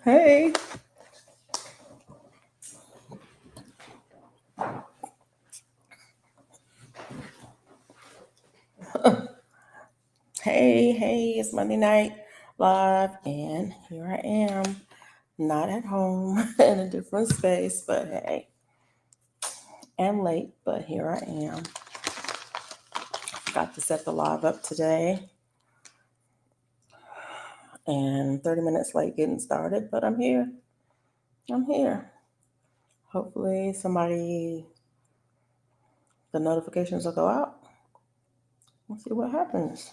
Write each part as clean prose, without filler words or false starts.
Hey. Hey, it's Monday night live, and here I am, not at home in a different space, but hey, I'm late, but here I am. Got to set the live up today, and 30 minutes late getting started, but I'm here. Hopefully, the notifications will go out. We'll see what happens.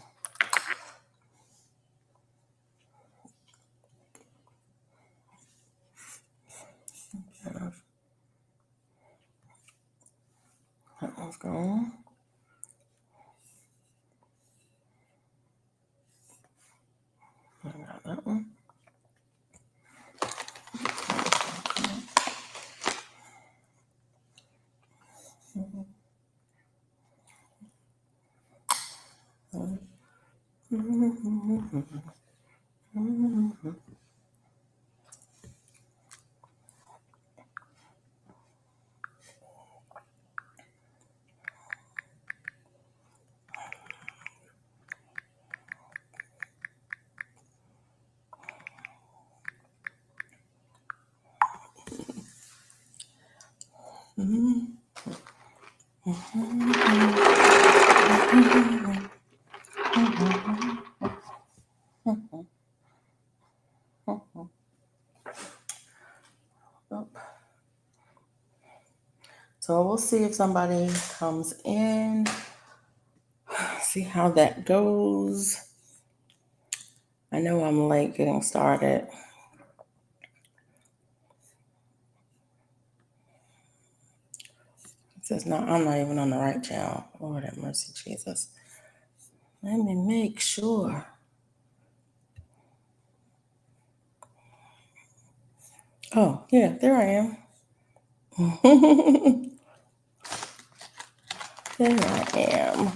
That one's gone. I got that one. So we'll see if somebody comes in, see how that goes. I know I'm late getting started. It says, no, I'm not even on the right channel. Lord have mercy, Jesus. Let me make sure. Oh, yeah, there I am. There I am.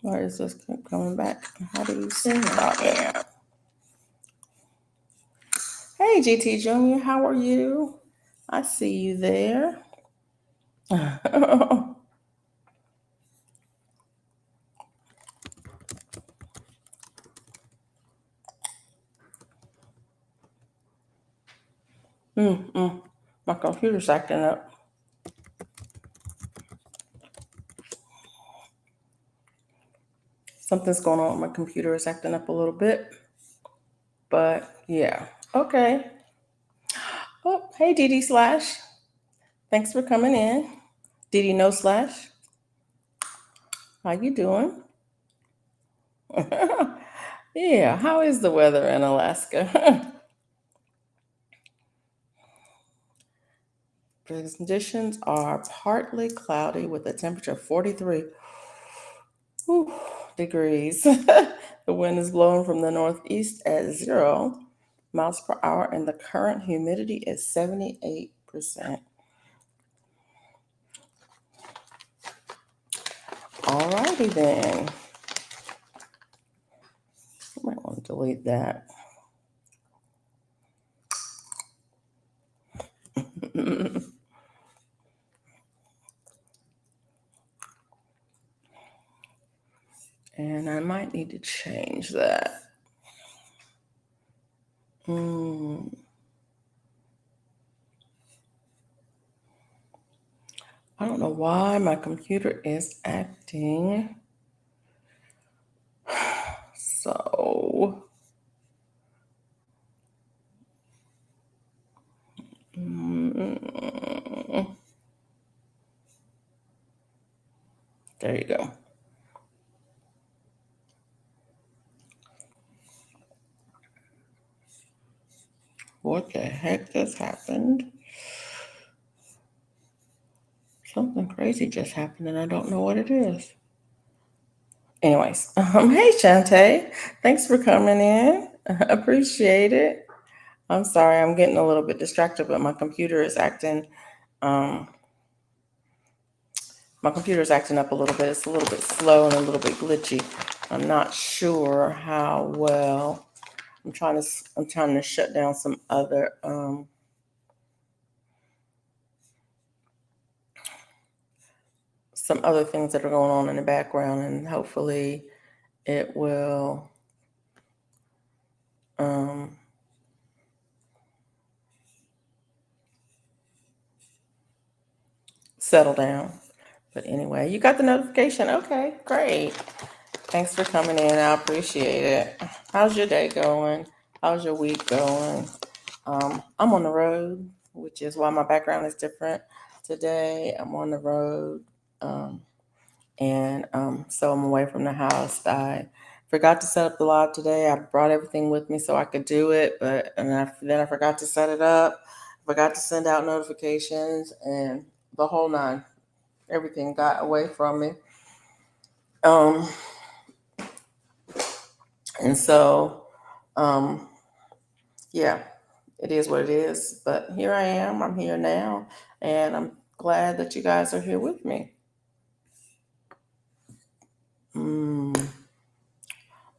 Why is this keep coming back? How do you see it? Hey, GT Junior, how are you? I see you there. My computer's acting up. Something's going on with my computer. It's acting up a little bit. But yeah. Okay. Oh, hey, Didi Slash. Thanks for coming in. Didi No Slash. How you doing? Yeah. How is the weather in Alaska? Conditions are partly cloudy with a temperature of 43 degrees. The wind is blowing from the northeast at 0 miles per hour, and the current humidity is 78%. Alrighty then. I might want to delete that. And I might need to change that. I don't know why my computer is acting so. There you go. What the heck just happened? Something crazy just happened and I don't know what it is. Anyways, hey Shantae, thanks for coming in. Appreciate it. I'm sorry, I'm getting a little bit distracted, but my computer is acting up a little bit. It's a little bit slow and a little bit glitchy. I'm not sure how well I'm trying to shut down some other things that are going on in the background, and hopefully it will um, settle down. But anyway, you got the notification. Okay, great. Thanks for coming in. I appreciate it. How's your day going? How's your week going? I'm on the road, which is why my background is different today. I'm on the road. And so I'm away from the house. I forgot to set up the live today. I brought everything with me so I could do it, then I forgot to set it up. Forgot to send out notifications, and the whole nine. Everything got away from me. Um, and so, um, yeah, it is what it is. But here I am. I'm here now, and I'm glad that you guys are here with me. Mm,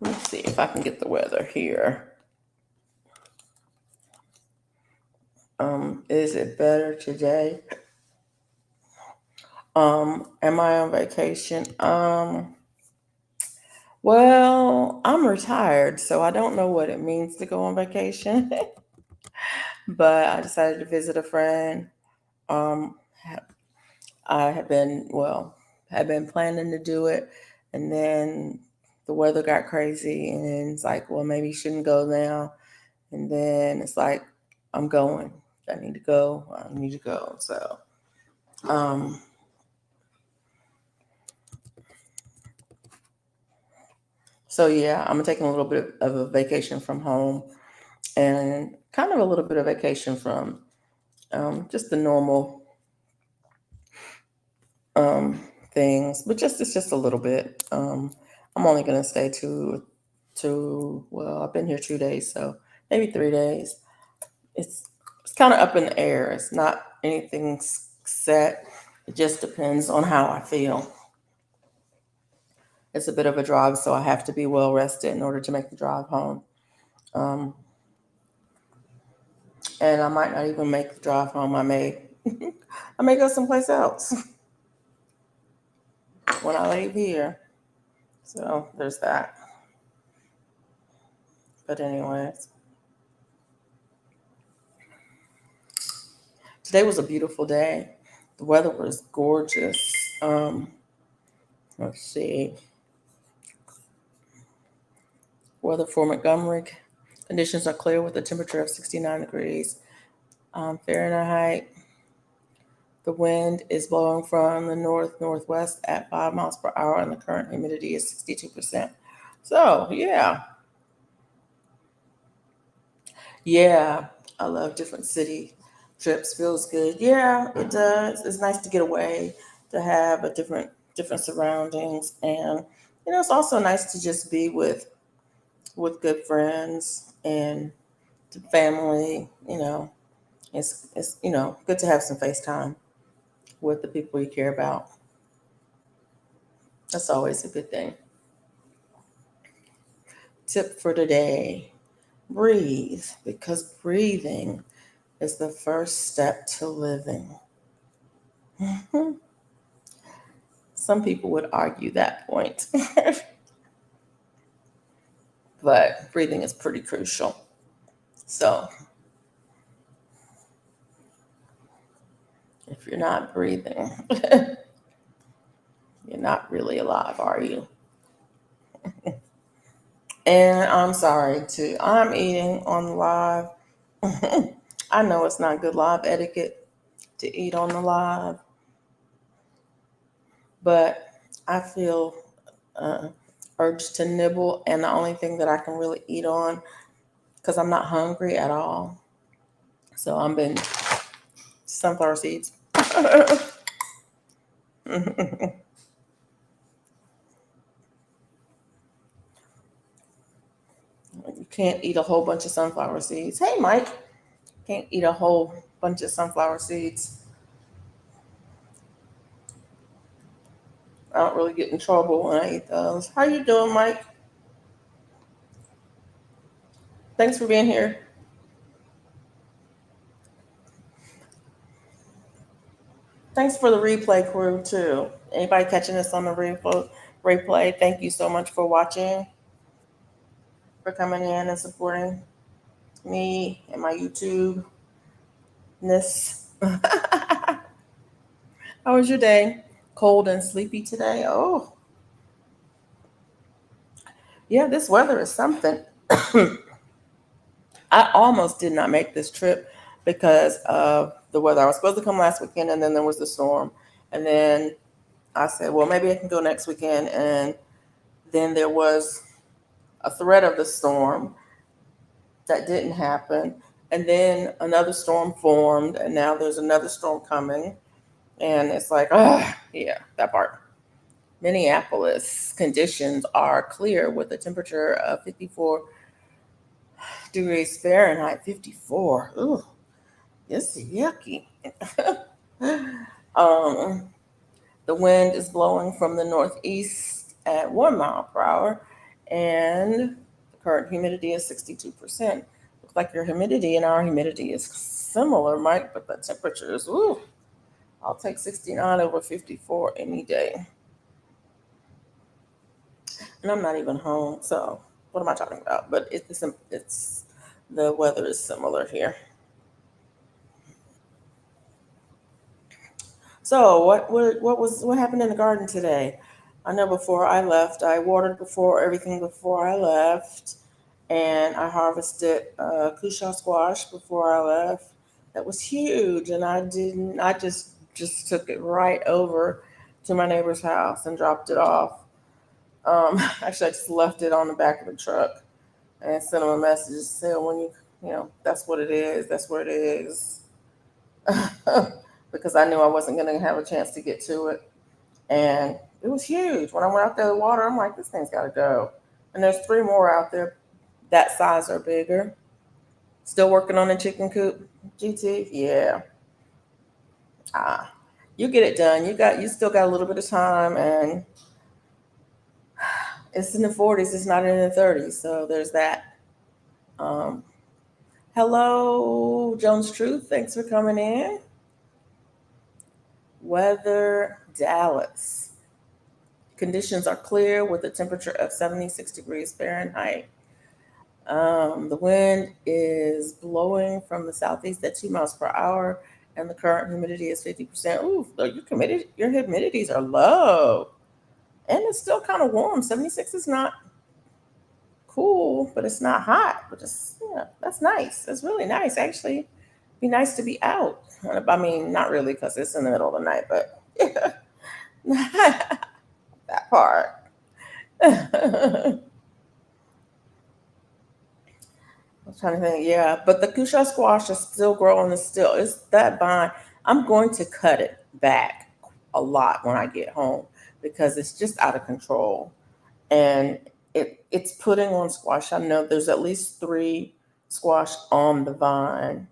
let's see if I can get the weather here. Is it better today? Am I on vacation? Well, I'm retired, so I don't know what it means to go on vacation. But I decided to visit a friend. Um, ha- I had been planning to do it, and then the weather got crazy, and it's like, well, maybe you shouldn't go now. And then it's like, I'm going. I need to go. I need to go. Um, so yeah, I'm taking a little bit of a vacation from home, and kind of a little bit of vacation from just the normal um, things, but just it's just a little bit. I'm only gonna stay well, I've been here 2 days, so maybe 3 days. It's kind of up in the air. It's not anything set. It just depends on how I feel. It's a bit of a drive, so I have to be well rested in order to make the drive home. Um, and I might not even make the drive home. I may go someplace else when I leave here. So there's that. But anyways, today was a beautiful day. The weather was gorgeous. Um, let's see. Weather for Montgomery. Conditions are clear with a temperature of 69 degrees Fahrenheit. The wind is blowing from the north northwest at 5 miles per hour, and the current humidity is 62%. So, yeah, I love different city trips. Feels good. Yeah, it does. It's nice to get away, to have a different surroundings, and it's also nice to just be with good friends and family. It's good to have some FaceTime with the people you care about. That's always a good thing. Tip for today: breathe, because breathing is the first step to living. Some people would argue that point, but breathing is pretty crucial. So, if you're not breathing, you're not really alive, are you? And I'm sorry too. I'm eating on live. I know it's not good live etiquette to eat on the live, but I feel uh, urge to nibble, and the only thing that I can really eat on, because I'm not hungry at all. So I'm been sunflower seeds. You can't eat a whole bunch of sunflower seeds. Hey, Mike, can't eat a whole bunch of sunflower seeds. I don't really get in trouble when I eat those. How you doing, Mike? Thanks for being here. Thanks for the replay crew too. Anybody catching this on the replay? Thank you so much for watching, for coming in and supporting me and my YouTube ness. How was your day? Cold and sleepy today? Oh, yeah, this weather is something. I almost did not make this trip because of the weather. I was supposed to come last weekend and then there was the storm. And then I said, well, maybe I can go next weekend. And then there was a threat of the storm that didn't happen. And then another storm formed, and now there's another storm coming. And it's like, ah, yeah, that part. Minneapolis conditions are clear with a temperature of 54 degrees Fahrenheit. 54. Ooh, it's yucky. um, the wind is blowing from the northeast at 1 mile per hour, and the current humidity is 62%. Looks like your humidity and our humidity is similar, Mike, but the temperature is, ooh, I'll take 69 over 54 any day. And I'm not even home, so what am I talking about? But it's the weather is similar here. So what happened in the garden today? I know before I left, I watered before everything before I left, and I harvested kusha squash before I left. That was huge, and I didn't. I just took it right over to my neighbor's house and dropped it off. Actually, I just left it on the back of the truck and sent him a message. Said when that's what it is. That's where it is. Because I knew I wasn't going to have a chance to get to it. And it was huge. When I went out there to water, I'm like, this thing's got to go. And there's three more out there that size or bigger. Still working on the chicken coop, GT? Yeah. Ah, you get it done. You still got a little bit of time, and it's in the 40s. It's not in the 30s. So there's that. Um, Hello, Jones Truth. Thanks for coming in. Weather, Dallas. Conditions are clear with a temperature of 76 degrees Fahrenheit. The wind is blowing from the southeast at 2 miles per hour, and the current humidity is 50%. Ooh, your humidities are low, and it's still kind of warm. 76 is not cool, but it's not hot. But it's yeah, that's nice. That's really nice, actually. Be nice to be out. I mean, not really because it's in the middle of the night, but yeah, that part. I'm trying to think. Yeah, but the Kusha squash is still growing. It's that vine. I'm going to cut it back a lot when I get home because it's just out of control, and it's putting on squash. I know there's at least three squash on the vine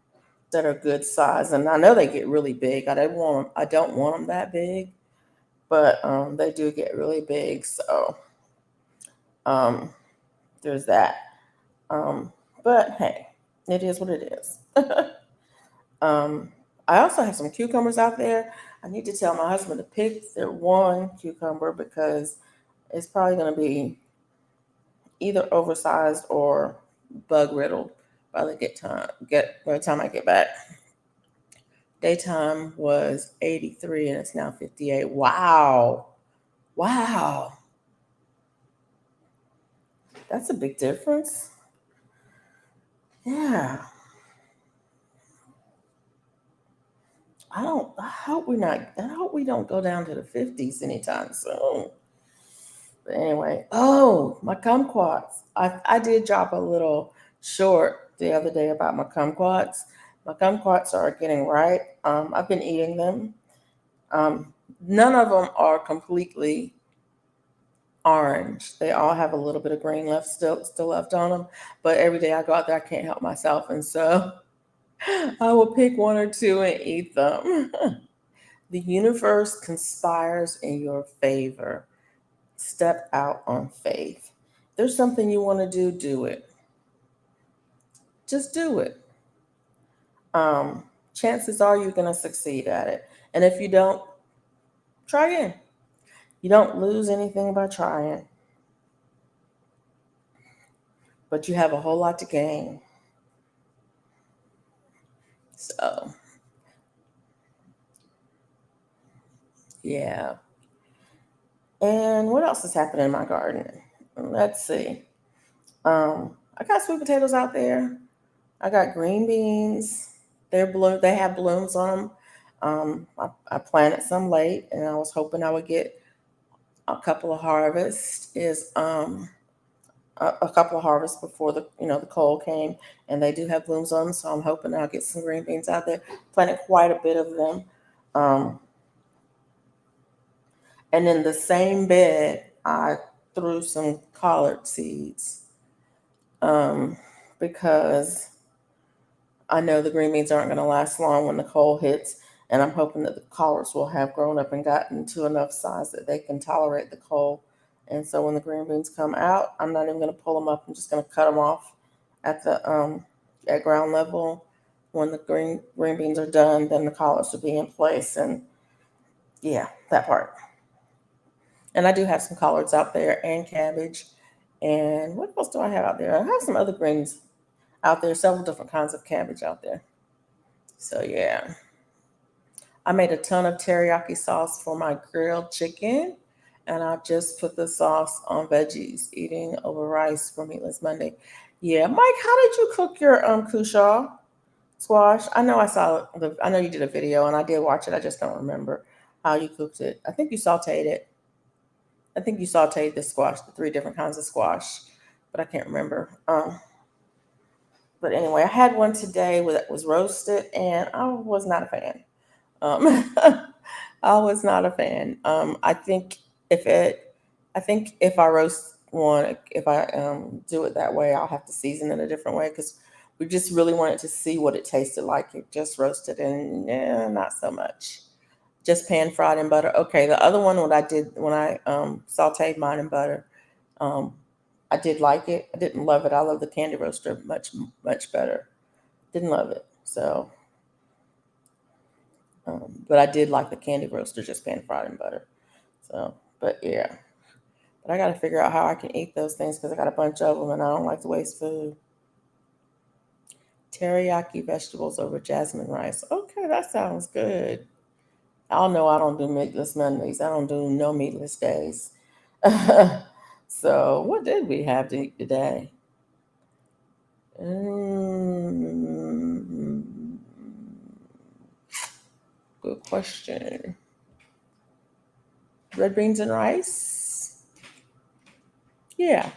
that are good size, and I know they get really big. I don't want them that big, but they do get really big. So um, there's that. Um, but hey, it is what it is. I also have some cucumbers out there. I need to tell my husband to pick the one cucumber because it's probably going to be either oversized or bug riddled by the time I get back. Daytime was 83 and it's now 58. Wow. Wow. That's a big difference. Yeah. I hope we don't go down to the 50s anytime soon. But anyway, oh, my kumquats. I did drop a little short the other day about my kumquats. My kumquats are getting ripe. I've been eating them. None of them are completely orange. They all have a little bit of green still left on them. But every day I go out there, I can't help myself, and so I will pick one or two and eat them. The universe conspires in your favor. Step out on faith. There's something you want to do it. just do it. Chances are you're going to succeed at it. And if you don't, try again. You don't lose anything by trying, but you have a whole lot to gain. So, yeah. And what else is happening in my garden? Let's see. I got sweet potatoes out there. I got green beans. They're blue. They have blooms on them. I planted some late, and I was hoping I would get a couple of harvests. A couple of harvests before the cold came, and they do have blooms on them. So I'm hoping I'll get some green beans out there. Planted quite a bit of them. Um, and in the same bed, I threw some collard seeds um, because I know the green beans aren't going to last long when the cold hits, and I'm hoping that the collards will have grown up and gotten to enough size that they can tolerate the cold. And so when the green beans come out, I'm not even going to pull them up. I'm just going to cut them off at the at ground level. When the green beans are done, then the collards will be in place, and yeah, that part. And I do have some collards out there and cabbage. And what else do I have out there? I have some other greens out there, several different kinds of cabbage out there. So yeah. I made a ton of teriyaki sauce for my grilled chicken, and I just put the sauce on veggies, eating over rice for Meatless Monday. Yeah, Mike, how did you cook your kusha squash? I know you did a video, and I did watch it. I just don't remember how you cooked it. I think you sautéed it. I think you sautéed the squash, the three different kinds of squash, but I can't remember. But anyway, I had one today that was roasted, and I was not a fan. Um, I was not a fan. If it, I think if I roast one, if I do it that way, I'll have to season it a different way because we just really wanted to see what it tasted like. It just roasted and not so much. Just pan fried in butter. Okay, the other one, what I did when I sauteed mine in butter, um, I did like it. I didn't love it. I love the candy roaster much better. Didn't love it. So, but I did like the candy roaster just pan fried in butter. So, but yeah. But I got to figure out how I can eat those things because I got a bunch of them and I don't like to waste food. Teriyaki vegetables over jasmine rice. Okay, that sounds good. Y'all know I don't do meatless Mondays. I don't do no meatless days. So, what did we have to eat today? Mm, Good question. Red beans and rice? Yeah,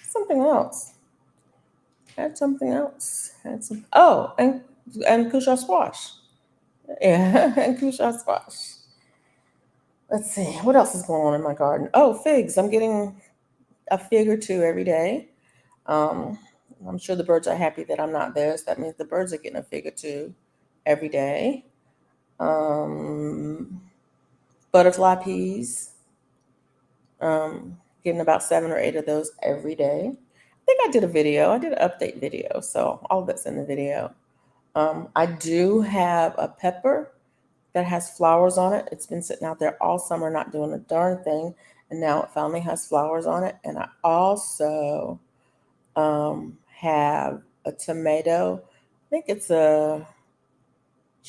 something else. Had something else. Had some. Oh, and kusha squash. Yeah, and kusha squash. Let's see. What else is going on in my garden? Oh, figs. I'm getting a fig or two every day. Um, I'm sure the birds are happy that I'm not there. So that means the birds are getting a fig or two every day. Um, Butterfly peas. Getting about 7 or 8 of those every day. I think I did a video. I did an update video. So all of that's in the video. I do have a pepper that has flowers on it. It's been sitting out there all summer, not doing a darn thing. And now it finally has flowers on it. And I also have a tomato. I think it's a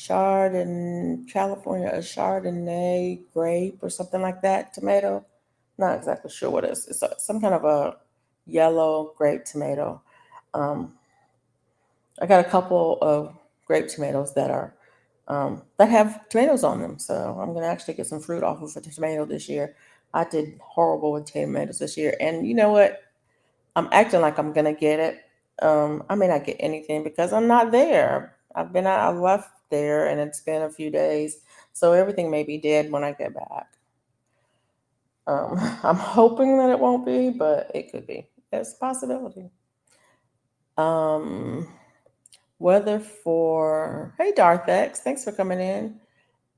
California, a Chardonnay grape or something like that tomato. Not exactly sure what it is. It's some kind of a yellow grape tomato. Um, I got a couple of grape tomatoes that have tomatoes on them. So I'm gonna actually get some fruit off of a tomato this year. I did horrible with tomatoes this year, and you know what? I'm acting like I'm gonna get it. I may not get anything because I'm not there. I left there, and it's been a few days, so everything may be dead when I get back. I'm hoping that it won't be, but it could be. It's a possibility. Um, Weather for hey Darthex, thanks for coming in.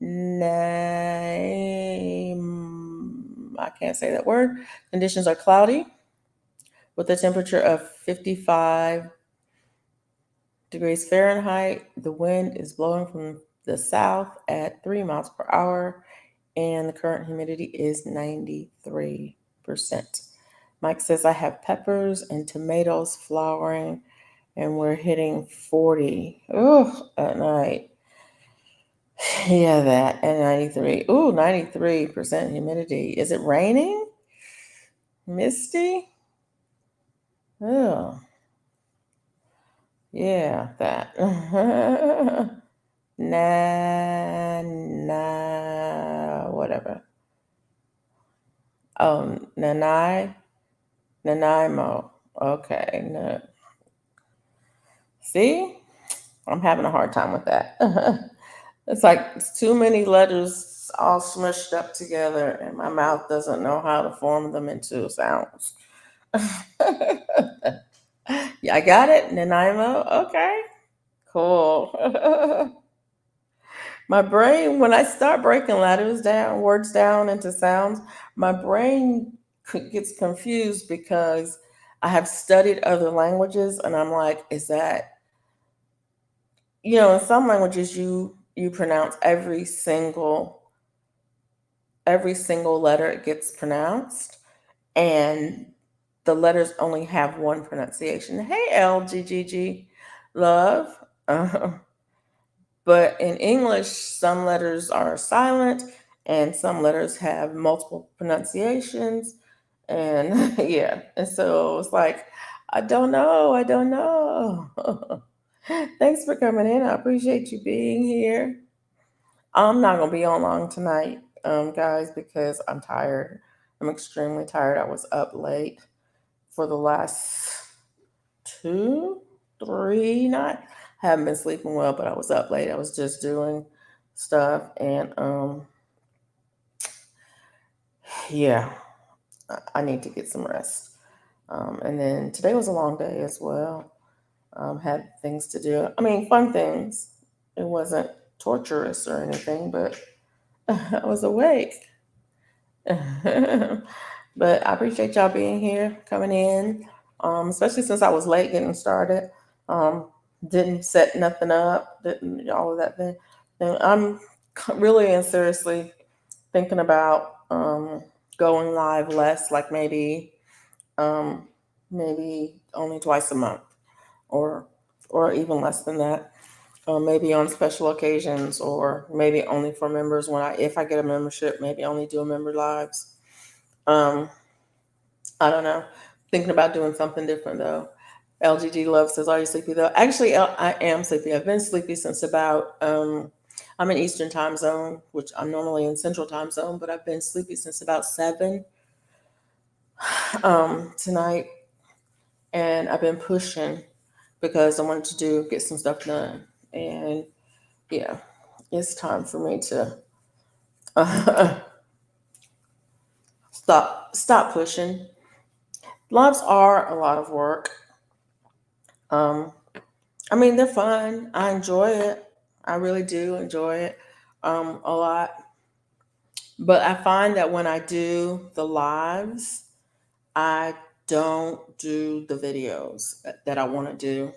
Name I can't say that word. Conditions are cloudy with a temperature of 55 degrees Fahrenheit. The wind is blowing from the south at 3 miles per hour, and the current humidity is 93%. Mike says, I have peppers and tomatoes flowering, and we're hitting 40 at night. Yeah, that. And 93. Ooh, 93% humidity. Is it raining? Misty? Oh, yeah, that. Whatever. Oh, Nanaimo. Okay. No. See? I'm having a hard time with that. It's like it's too many letters all smushed up together, and my mouth doesn't know how to form them into sounds. Yeah, I got it. Nanaimo. Okay. Cool. My brain, when I start breaking letters down, words down into sounds, my brain gets confused because I have studied other languages, and I'm like, is that, in some languages you pronounce every single letter it gets pronounced, and the letters only have one pronunciation. Hey, LGGG, love. But in English, some letters are silent and some letters have multiple pronunciations. And yeah, and so it's like, I don't know. I don't know. Thanks for coming in. I appreciate you being here. I'm not going to be on long tonight, guys, because I'm tired. I'm extremely tired. I was up late for the last 2, 3 nights. I haven't been sleeping well, but I was up late. I was just doing stuff, and yeah, I need to get some rest. And then today was a long day as well. Had things to do. I mean, fun things. It wasn't torturous or anything, but I was awake. But I appreciate y'all being here, coming in, especially since I was late getting started. Um, didn't set nothing up, didn't all of that thing. And I'm really and seriously thinking about going live less, like maybe only twice a month, or or even less than that. Maybe on special occasions, or maybe only for members. If I get a membership, maybe only do a member lives. Um, I don't know. Thinking about doing something different though. LGG Love says, "Are you sleepy though?" Actually, I am sleepy. I've been sleepy since about. I'm in Eastern time zone, which I'm normally in Central time zone, but I've been sleepy since about 7 tonight, and I've been pushing because I wanted to get some stuff done, and yeah, it's time for me to stop pushing. Lives are a lot of work. Um, I mean, they're fun. I enjoy it. I really do enjoy it a lot. But I find that when I do the lives, I don't do the videos that I want to do.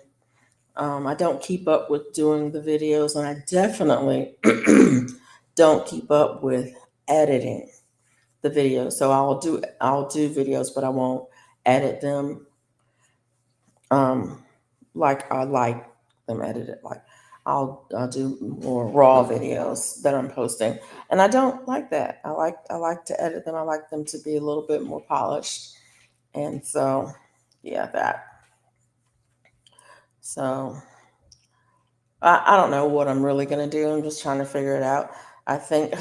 I don't keep up with doing the videos, and I definitely don't keep up with editing the videos. So I'll do videos, but I won't edit them um, like I like them edited. Like I'll do more raw videos that I'm posting, and I don't like that. I like to edit them. I like them to be a little bit more polished, and so yeah, that. So I don't know what I'm really gonna do. I'm just trying to figure it out. I think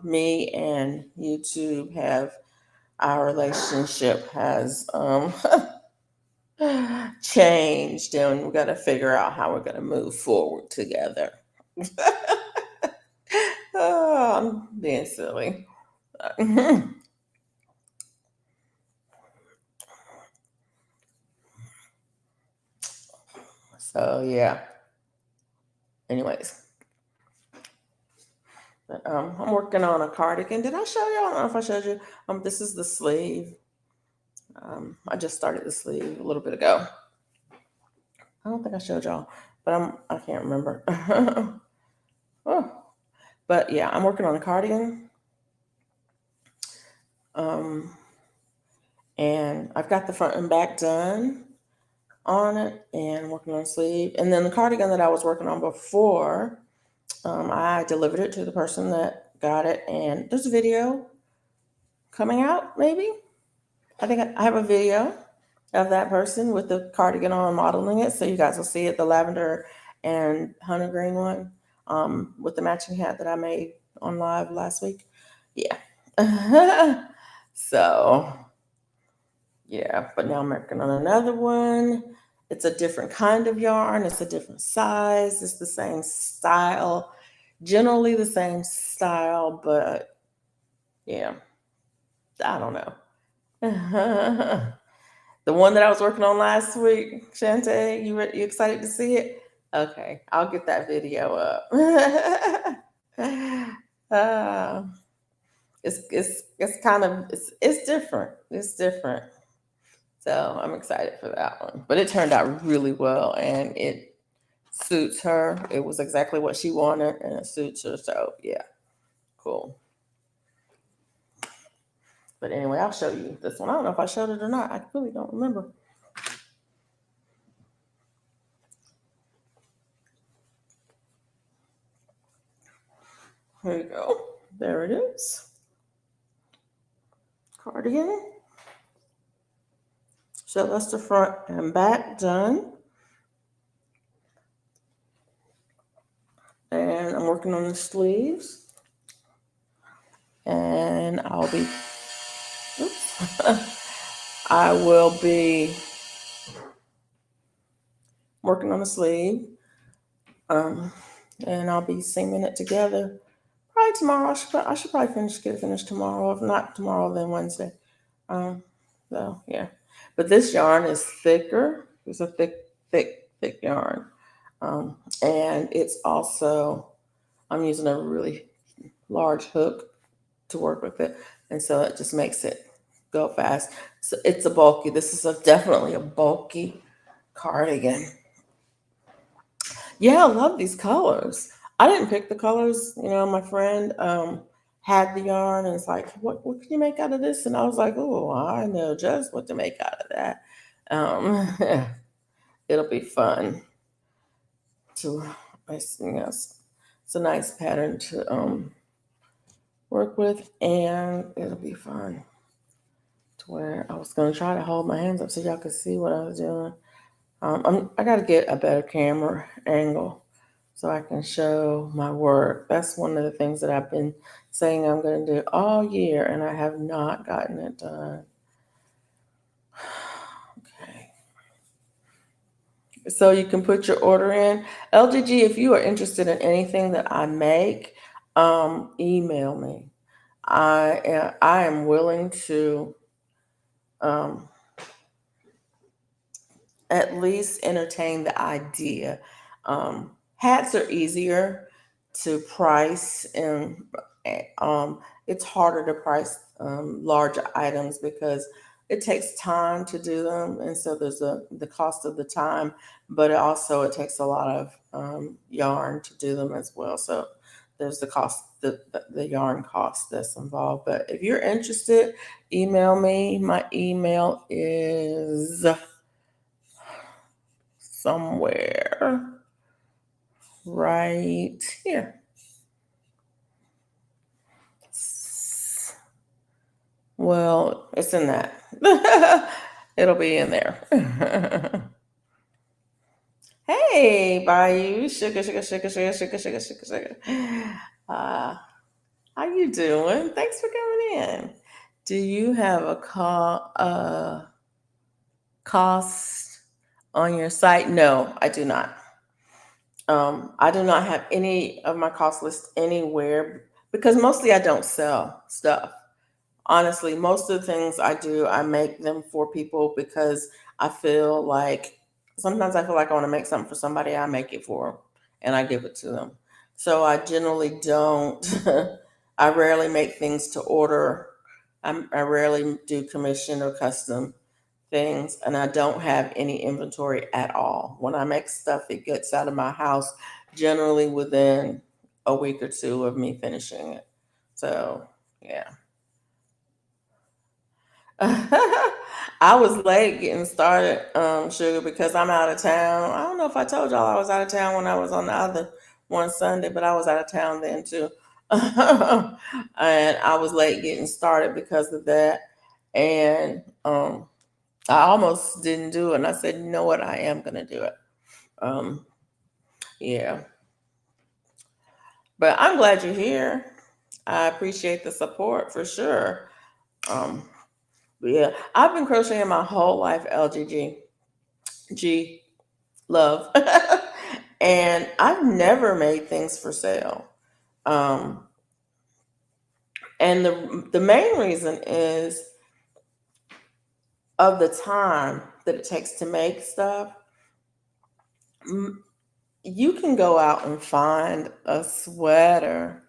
me and YouTube have our relationship has changed, and we're gonna figure out how we're gonna move forward together. Oh, I'm being silly. So yeah. Anyways, I'm working on a cardigan. Did I show you? I don't know if I showed you. This is the sleeve. I just started the sleeve a little bit ago. I don't think I showed y'all, but I can't remember. Oh, but yeah, I'm working on a cardigan. And I've got the front and back done on it and working on the sleeve. And then the cardigan that I was working on before, I delivered it to the person that got it. And there's a video coming out, maybe. I think I have a video of that person with the cardigan on modeling it. So you guys will see it, the lavender and hunter green one, with the matching hat that I made on live last week. Yeah. So yeah, but now I'm working on another one. It's a different kind of yarn. It's a different size. It's the same style, generally the same style, but yeah, I don't know. The one that I was working on last week, Shantae, you excited to see it? Okay, I'll get that video up. uh, it's kind of it's different. It's different. So I'm excited for that one. But it turned out really well and it suits her. It was exactly what she wanted and it suits her. So yeah, cool. But anyway, I'll show you this one. I don't know if I showed it or not. I really don't remember. Here you go. There it is. Cardigan. So that's the front and back done. And I'm working on the sleeves. And I will be working on the sleeve. And I'll be seaming it together probably tomorrow. I should probably get it finished tomorrow. If not tomorrow, then Wednesday. So yeah, but this yarn is thicker. It's a thick yarn, and it's also I'm using a really large hook to work with it, and so it just makes it go fast. So it's a bulky. This is definitely a bulky cardigan. Yeah, I love these colors. I didn't pick the colors. My friend had the yarn and it's like, what can you make out of this? And I was like, oh, I know just what to make out of that. It'll be fun to, it's a nice pattern to work with, and it'll be fun to wear. I was gonna try to hold my hands up so y'all could see what I was doing. I got to get a better camera angle so I can show my work. That's one of the things that I've been saying I'm going to do all year, and I have not gotten it done. Okay. So you can put your order in. LGG, if you are interested in anything that I make, email me. I am willing to at least entertain the idea. Hats are easier to price, and it's harder to price larger items because it takes time to do them, and so there's the cost of the time, but it takes a lot of yarn to do them as well. So there's the cost, the yarn cost that's involved. But if you're interested, email me. My email is somewhere right here. Well, it's in that. It'll be in there. Hey, Bayou, sugar, sugar, sugar, sugar, sugar, sugar, sugar, sugar. Uh, how you doing? Thanks for coming in. Do you have a cost on your site? No, I do not. I do not have any of my cost lists anywhere because mostly I don't sell stuff. Honestly, most of the things I do, I make them for people because I feel like sometimes I feel like I want to make something for somebody, I make it for them and I give it to them. So I generally don't, I rarely make things to order. I rarely do commission or custom things, and I don't have any inventory at all. When I make stuff, it gets out of my house generally within a week or two of me finishing it. So, yeah. I was late getting started, sugar, because I'm out of town. I don't know if I told y'all I was out of town when I was on the other one Sunday, but I was out of town then too. And I was late getting started because of that. And I almost didn't do it. And I said, you know what? I am going to do it. Um, yeah. But I'm glad you're here. I appreciate the support for sure. Um, but yeah, I've been crocheting my whole life, LGG. G love. And I've never made things for sale. Um, and the main reason is of the time that it takes to make stuff. M- You can go out and find a sweater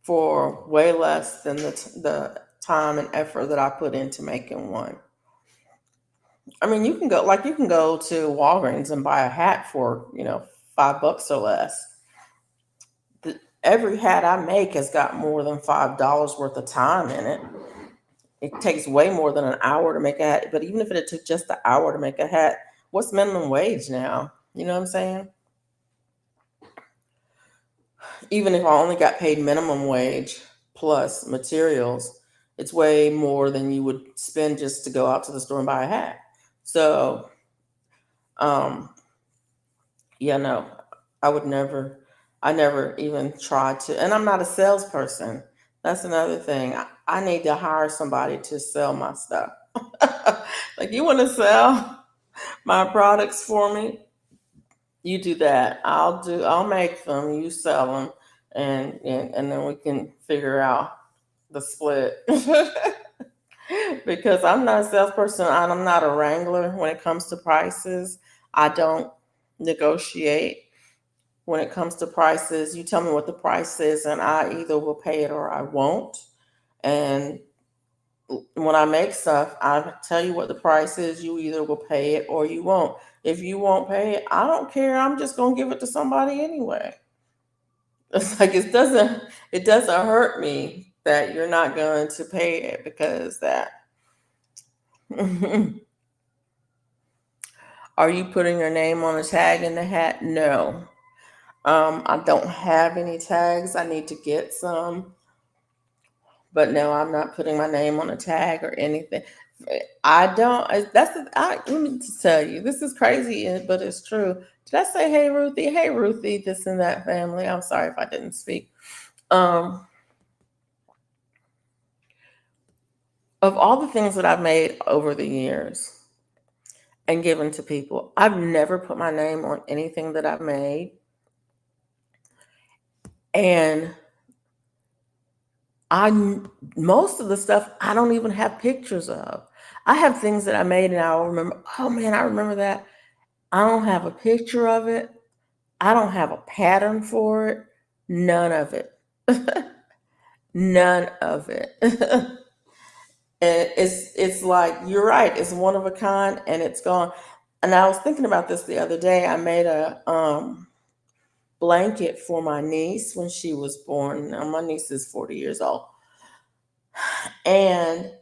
for way less than the time and effort that I put into making one. I mean, you can go to Walgreens and buy a hat for, $5 or less. Every hat I make has got more than $5 worth of time in it. It takes way more than an hour to make a hat. But even if it took just an hour to make a hat, what's minimum wage now? You know what I'm saying? Even if I only got paid minimum wage plus materials, it's way more than you would spend just to go out to the store and buy a hat. So, um, yeah, no, I would never, I never even tried to, and I'm not a salesperson. That's another thing. I need to hire somebody to sell my stuff. Like, you want to sell my products for me? You do that. I'll make them, you sell them, and then we can figure out the split. Because I'm not a salesperson and I'm not a wrangler when it comes to prices. I don't negotiate when it comes to prices. You tell me what the price is, and I either will pay it or I won't. And when I make stuff, I tell you what the price is. You either will pay it or you won't. If you won't pay it, I don't care. I'm just gonna give it to somebody anyway. It's like it doesn't hurt me that you're not going to pay it because that. Are you putting your name on a tag in the hat? No. I don't have any tags. I need to get some. But no, I'm not putting my name on a tag or anything. I don't. Let me just tell you, this is crazy, but it's true. Did I say hey Ruthie? Hey Ruthie, this and that family. I'm sorry if I didn't speak. Um, of all the things that I've made over the years and given to people, I've never put my name on anything that I've made, and I most of the stuff I don't even have pictures of. I have things that I made and I'll remember. Oh man, I remember that. I don't have a picture of it. I don't have a pattern for it. None of it. None of it. And it's like you're right. It's one of a kind, and it's gone. And I was thinking about this the other day. I made a blanket for my niece when she was born. Now my niece is 40 years old, and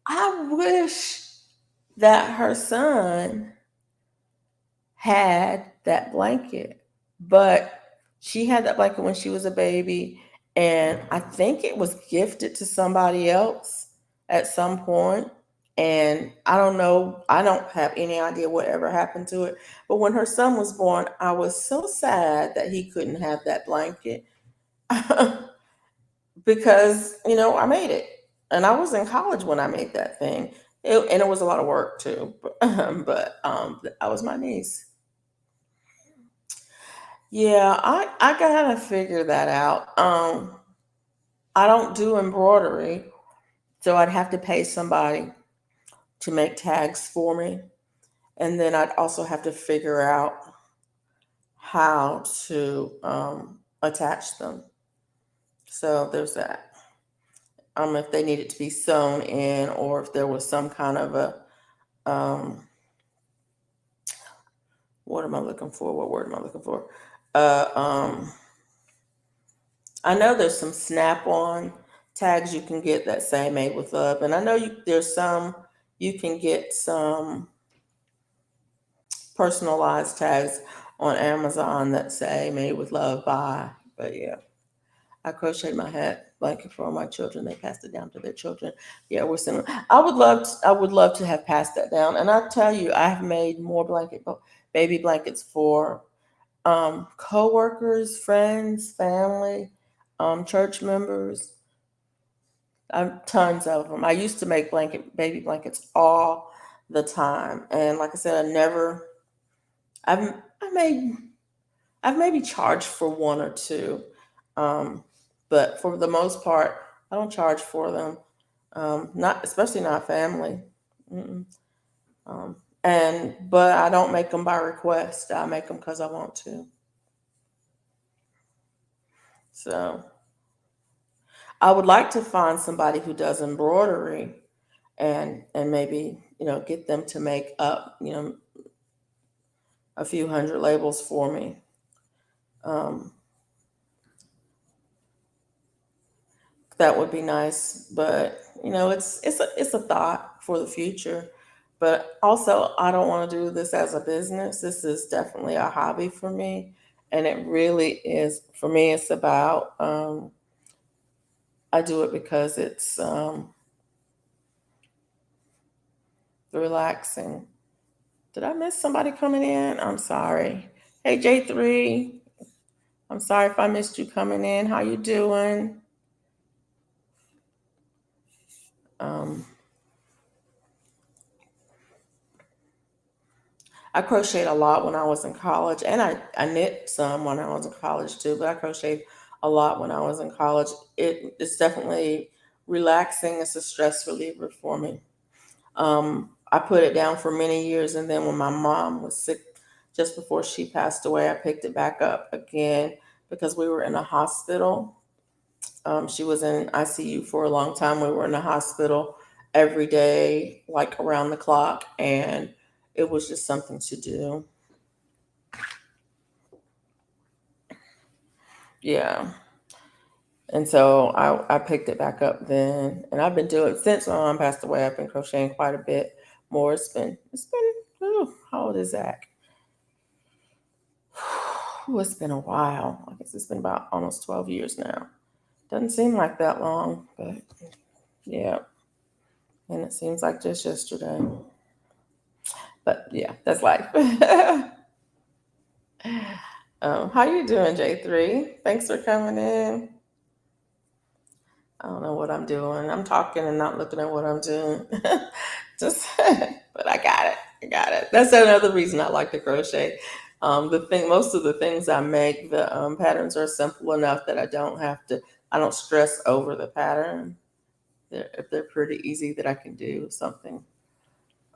I wish that her son had that blanket. But she had that blanket when she was a baby, and I think it was gifted to somebody else at some point. And I don't know, I don't have any idea whatever happened to it. But when her son was born, I was so sad that he couldn't have that blanket. Because, I made it. And I was in college when I made that thing. And it was a lot of work too. But I was my niece. Yeah, I gotta figure that out. I don't do embroidery, so I'd have to pay somebody to make tags for me, and then I'd also have to figure out how to attach them. So there's that. if they needed to be sewn in, or if there was some kind of a, um, what am I looking for? What word am I looking for? Uh, um, I know there's some snap-on tags you can get that say "Made with Love," and I know there's some you can get some personalized tags on Amazon that say "Made with Love by." But yeah, I crocheted my hat blanket for all my children. They passed it down to their children. Yeah, we're sending. I would love to have passed that down. And I tell you, I have made more baby blankets for coworkers, friends, family, church members. Tons of them. I used to make baby blankets all the time, and like I said, I've, I made, I've maybe charged for one or two, um, but for the most part, I don't charge for them. Not especially not family. Mm-mm. But I don't make them by request. I make them because I want to. So I would like to find somebody who does embroidery, and maybe get them to make up a few hundred labels for me. Um, that would be nice, but it's a thought for the future. But also, I don't want to do this as a business. This is definitely a hobby for me, and it really is for me. It's about I do it because it's relaxing. Did I miss somebody coming in? I'm sorry. Hey J3, I'm sorry if I missed you coming in. How you doing? Um, I crocheted a lot when I was in college, and I knit some when I was in college too, but I crocheted a lot when I was in college. It's definitely relaxing. It's a stress reliever for me. I put it down for many years, and then when my mom was sick, just before she passed away, I picked it back up again because we were in a hospital. She was in ICU for a long time. We were in the hospital every day, like around the clock, and it was just something to do. Yeah. And so I picked it back up then, and I've been doing since my mom passed away. I've been crocheting quite a bit more. It's been ooh, how old is Zach? Ooh, it's been a while. I guess it's been about almost 12 years now. Doesn't seem like that long, but yeah, and it seems like just yesterday. But yeah, that's life. How you doing, J3? Thanks for coming in. I don't know what I'm doing. I'm talking and not looking at what I'm doing. Just, but I got it. I got it. That's another reason I like to crochet. Most of the things I make, the patterns are simple enough that I don't stress over the pattern. If they're pretty easy, that I can do something.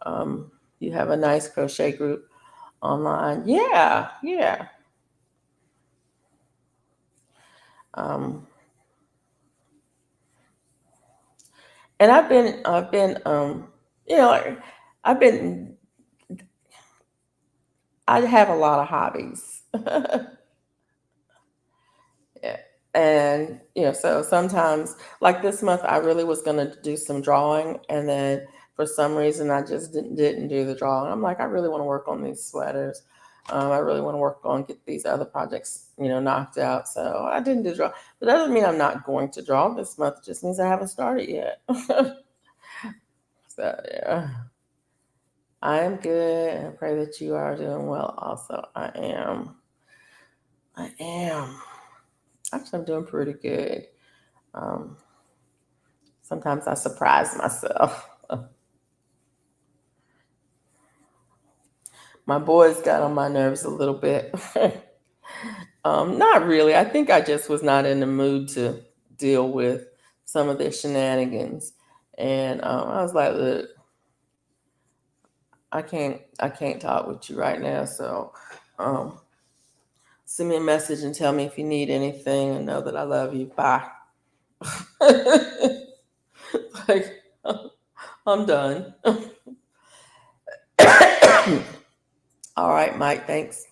Um, you have a nice crochet group online. Yeah, yeah. Um, and you know, like, I've been, I have a lot of hobbies. Yeah. And so sometimes, like this month, I really was going to do some drawing, and then for some reason I just didn't do the drawing. I'm like, I really want to work on these sweaters. I really want to work on get these other projects knocked out, so I didn't do draw. But that doesn't mean I'm not going to draw this month. It just means I haven't started yet. So yeah, I am good. I pray that you are doing well also. I am actually, I'm doing pretty good. um Sometimes I surprise myself. My boys got on my nerves a little bit. Not really. I think I just was not in the mood to deal with some of their shenanigans, and I was like, "Look, I can't talk with you right now. So, um, send me a message and tell me if you need anything, and know that I love you. Bye." Like, I'm done. All right, Mike, thanks.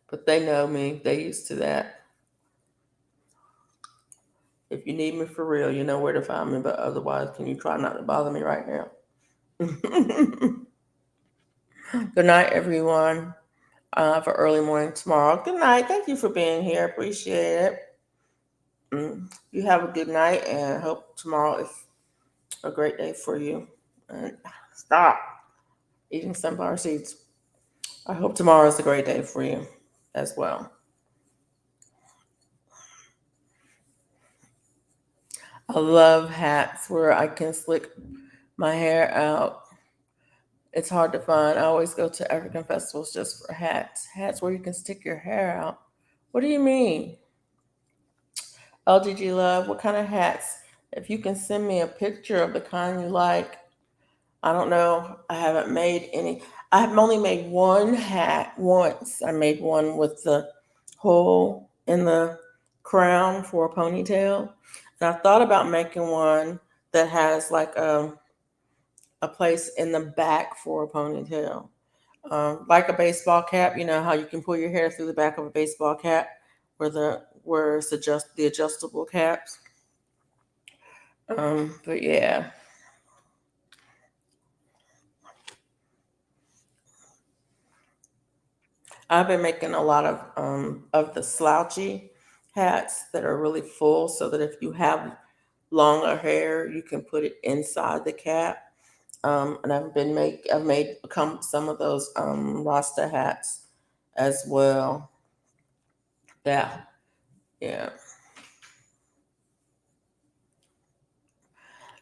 But they know me. They used to that. If you need me for real, you know where to find me. But otherwise, can you try not to bother me right now? Good night, everyone. For early morning tomorrow. Good night. Thank you for being here. Appreciate it. You have a good night, and hope tomorrow is a great day for you. And stop eating sunflower seeds. I hope tomorrow is a great day for you as well. I love hats where I can slick my hair out. It's hard to find. I always go to African festivals just for hats. Hats where you can stick your hair out. What do you mean? LGG Love, what kind of hats? If you can send me a picture of the kind you like, I don't know. I haven't made any. I have only made one hat once. I made one with the hole in the crown for a ponytail. And I thought about making one that has like a place in the back for a ponytail. Like a baseball cap, you know how you can pull your hair through the back of a baseball cap where it's the adjustable caps. But yeah, I've been making a lot of the slouchy hats that are really full, so that if you have longer hair, you can put it inside the cap. And I've made become some of those Rasta hats as well. That yeah,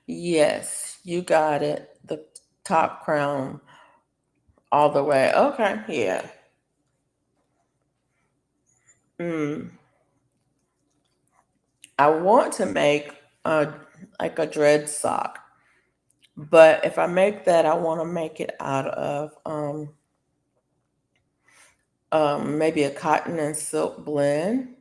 yes, you got it. The top crown all the way. Okay, yeah. Mm. I want to make a like a dread sock. But if I make that, I want to make it out of maybe a cotton and silk blend.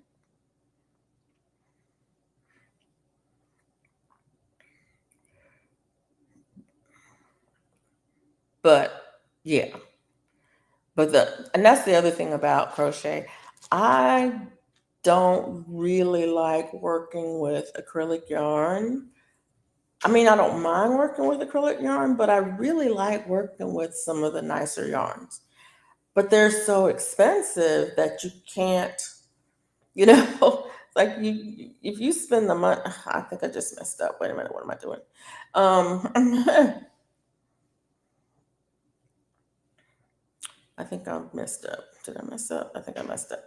But yeah, and that's the other thing about crochet. I don't really like working with acrylic yarn. I mean, I don't mind working with acrylic yarn, but I really like working with some of the nicer yarns. But they're so expensive that you can't. You know, like if you spend the money, I think I just messed up. Wait a minute, what am I doing? I think I messed up. Did I mess up? I think I messed up.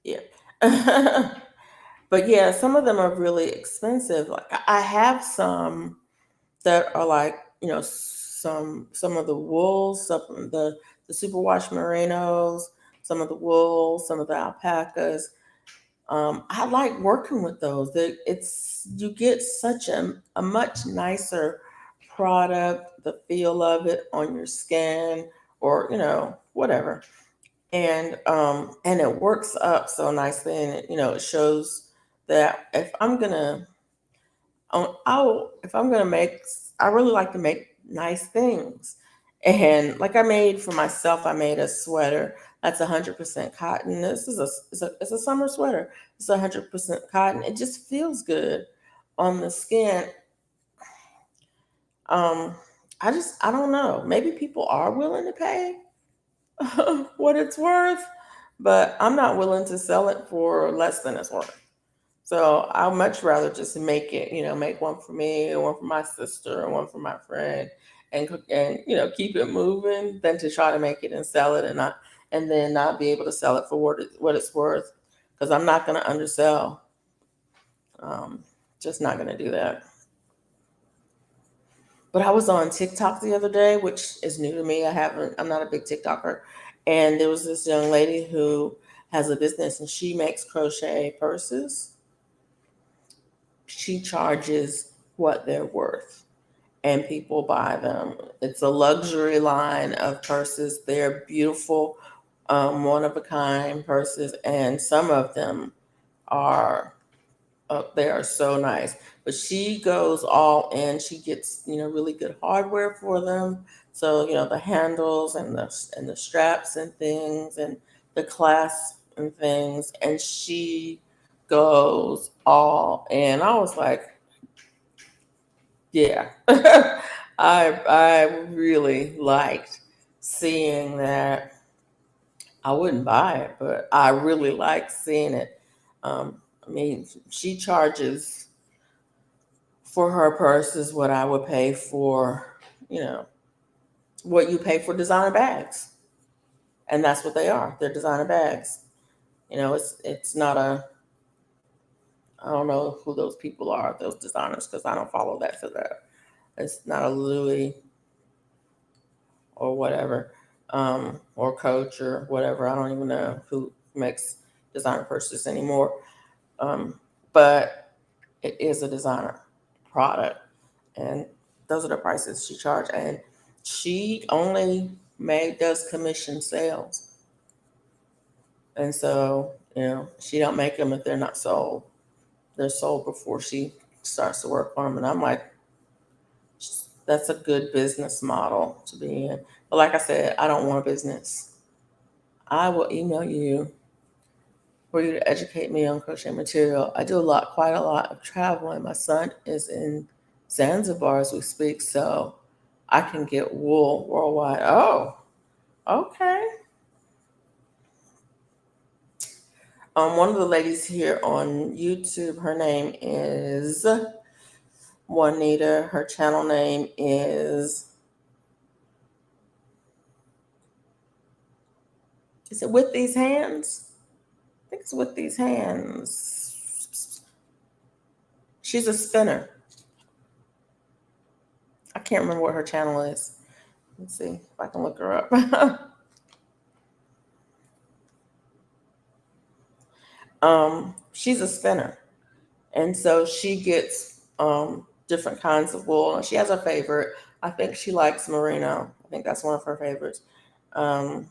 Yeah. But yeah, some of them are really expensive. Like I have some that are like, some of the wools, some of the superwash merinos, some of the wool, some of the alpacas. I like working with those. It's you get such a much nicer product, the feel of it on your skin, or whatever, and it works up so nicely, and it shows that if I'm gonna make, I really like to make nice things. And like I made for myself, I made a sweater that's 100% cotton. This is it's a summer sweater. It's 100% cotton. It just feels good on the skin. Um, I don't know. Maybe people are willing to pay what it's worth, but I'm not willing to sell it for less than it's worth. So I'd much rather just make it, make one for me, and one for my sister, and one for my friend, and keep it moving, than to try to make it and sell it, and then not be able to sell it for what it's worth, because I'm not going to undersell. Um, just not going to do that. But I was on TikTok the other day, which is new to me. I'm not a big TikToker, and there was this young lady who has a business, and she makes crochet purses. She charges what they're worth, and people buy them. It's a luxury line of purses. They're beautiful. one of a kind purses, and some of them are they are so nice. But she goes all in. She gets really good hardware for them. So the handles and the straps and things and the clasp and things. And she goes all in. I was like, yeah, I really liked seeing that. I wouldn't buy it, but I really like seeing it. I mean, she charges for her purse is what I would pay for, you know, what you pay for designer bags, and that's what they are. They're designer bags. It's not a. I don't know who those people are, those designers, because I don't follow that to that. It's not a Louis or whatever, or Coach or whatever. I don't even know who makes designer purses anymore. But it is a designer product, and those are the prices she charged. And she only does commission sales, and so she don't make them if they're not sold. They're sold before she starts to work on them, and I'm like, that's a good business model to be in. But like I said, I don't want a business. I will email you for you to educate me on crochet material. I do quite a lot of traveling. My son is in Zanzibar as we speak, so I can get wool worldwide. Oh, okay. One of the ladies here on YouTube, her name is Juanita. Her channel name is it With These Hands? I think it's With These Hands. She's a spinner. I can't remember what her channel is. Let's see if I can look her up. She's a spinner, and so she gets different kinds of wool. And she has a favorite. I think she likes merino. I think that's one of her favorites. Um,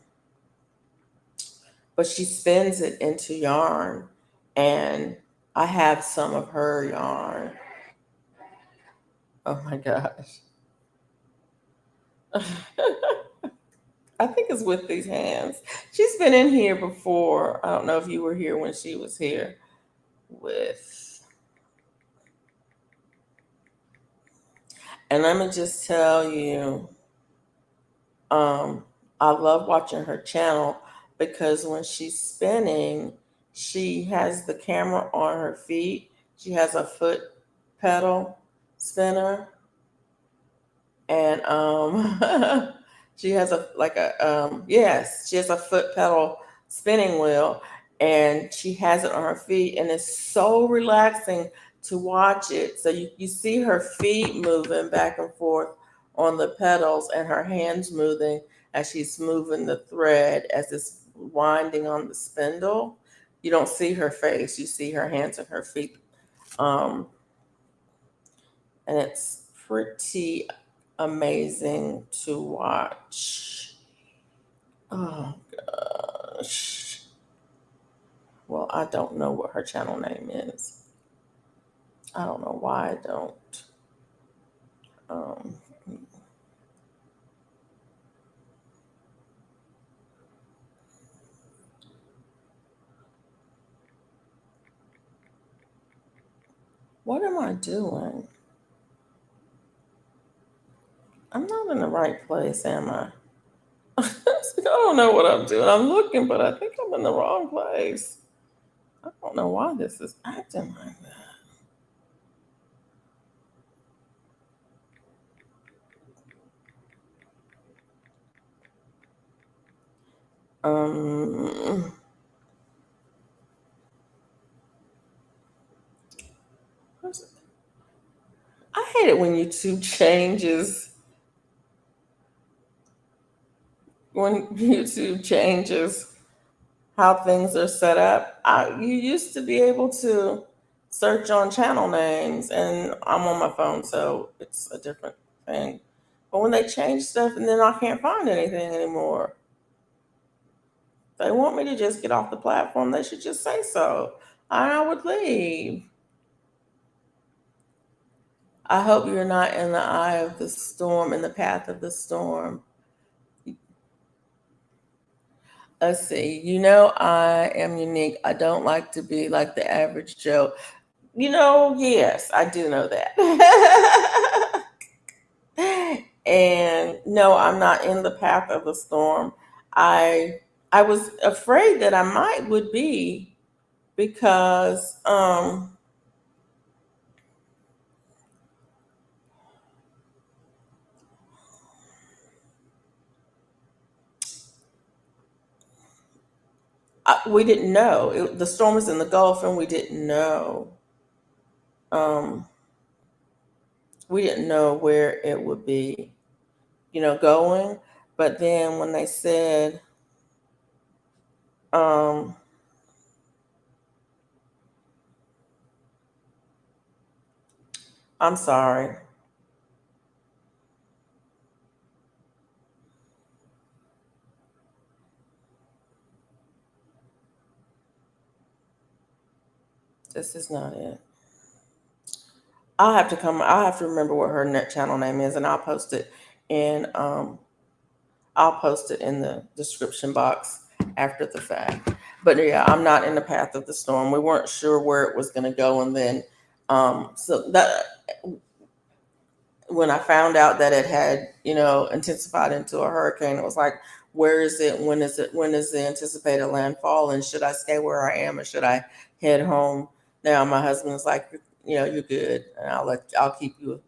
but she spins it into yarn, and I have some of her yarn. Oh my gosh. I think it's With These Hands. She's been in here before. I don't know if you were here when she was here with. And let me just tell you, um, I love watching her channel because when she's spinning, she has the camera on her feet. She has a foot pedal spinner, and she has she has a foot pedal spinning wheel, and she has it on her feet, and it's so relaxing to watch it. So you see her feet moving back and forth on the pedals, and her hands moving as she's moving the thread as it's winding on the spindle. You don't see her face, you see her hands and her feet. um, and it's pretty amazing to watch. Oh gosh. Well, I don't know what her channel name is. I don't know why I don't. Um, what am I doing? I'm not in the right place, am I? I don't know what I'm doing. I'm looking, but I think I'm in the wrong place. I don't know why this is acting like that. Um, I hate it when YouTube changes how things are set up. You used to be able to search on channel names, and I'm on my phone, so it's a different thing. But when they change stuff, and then I can't find anything anymore. they want me to just get off the platform, they should just say so. I would leave. I hope you're not in the eye of the storm, in the path of the storm. Let's see. I am unique. I don't like to be like the average Joe. Yes, I do know that. And no, I'm not in the path of the storm. I I was afraid that I might would be because we didn't know the storm was in the Gulf, and um, we didn't know where it would be, going. But then when they said, um, I'm sorry, this is not it. I'll have to remember what her net channel name is, and in I'll post it in the description box after the fact. But yeah, I'm not in the path of the storm. We weren't sure where it was going to go, and then so that when I found out that it had, intensified into a hurricane, it was like, where is it? When is it? When is the anticipated landfall? And should I stay where I am, or should I head home? Now my husband's like, you're good, and I'll keep you,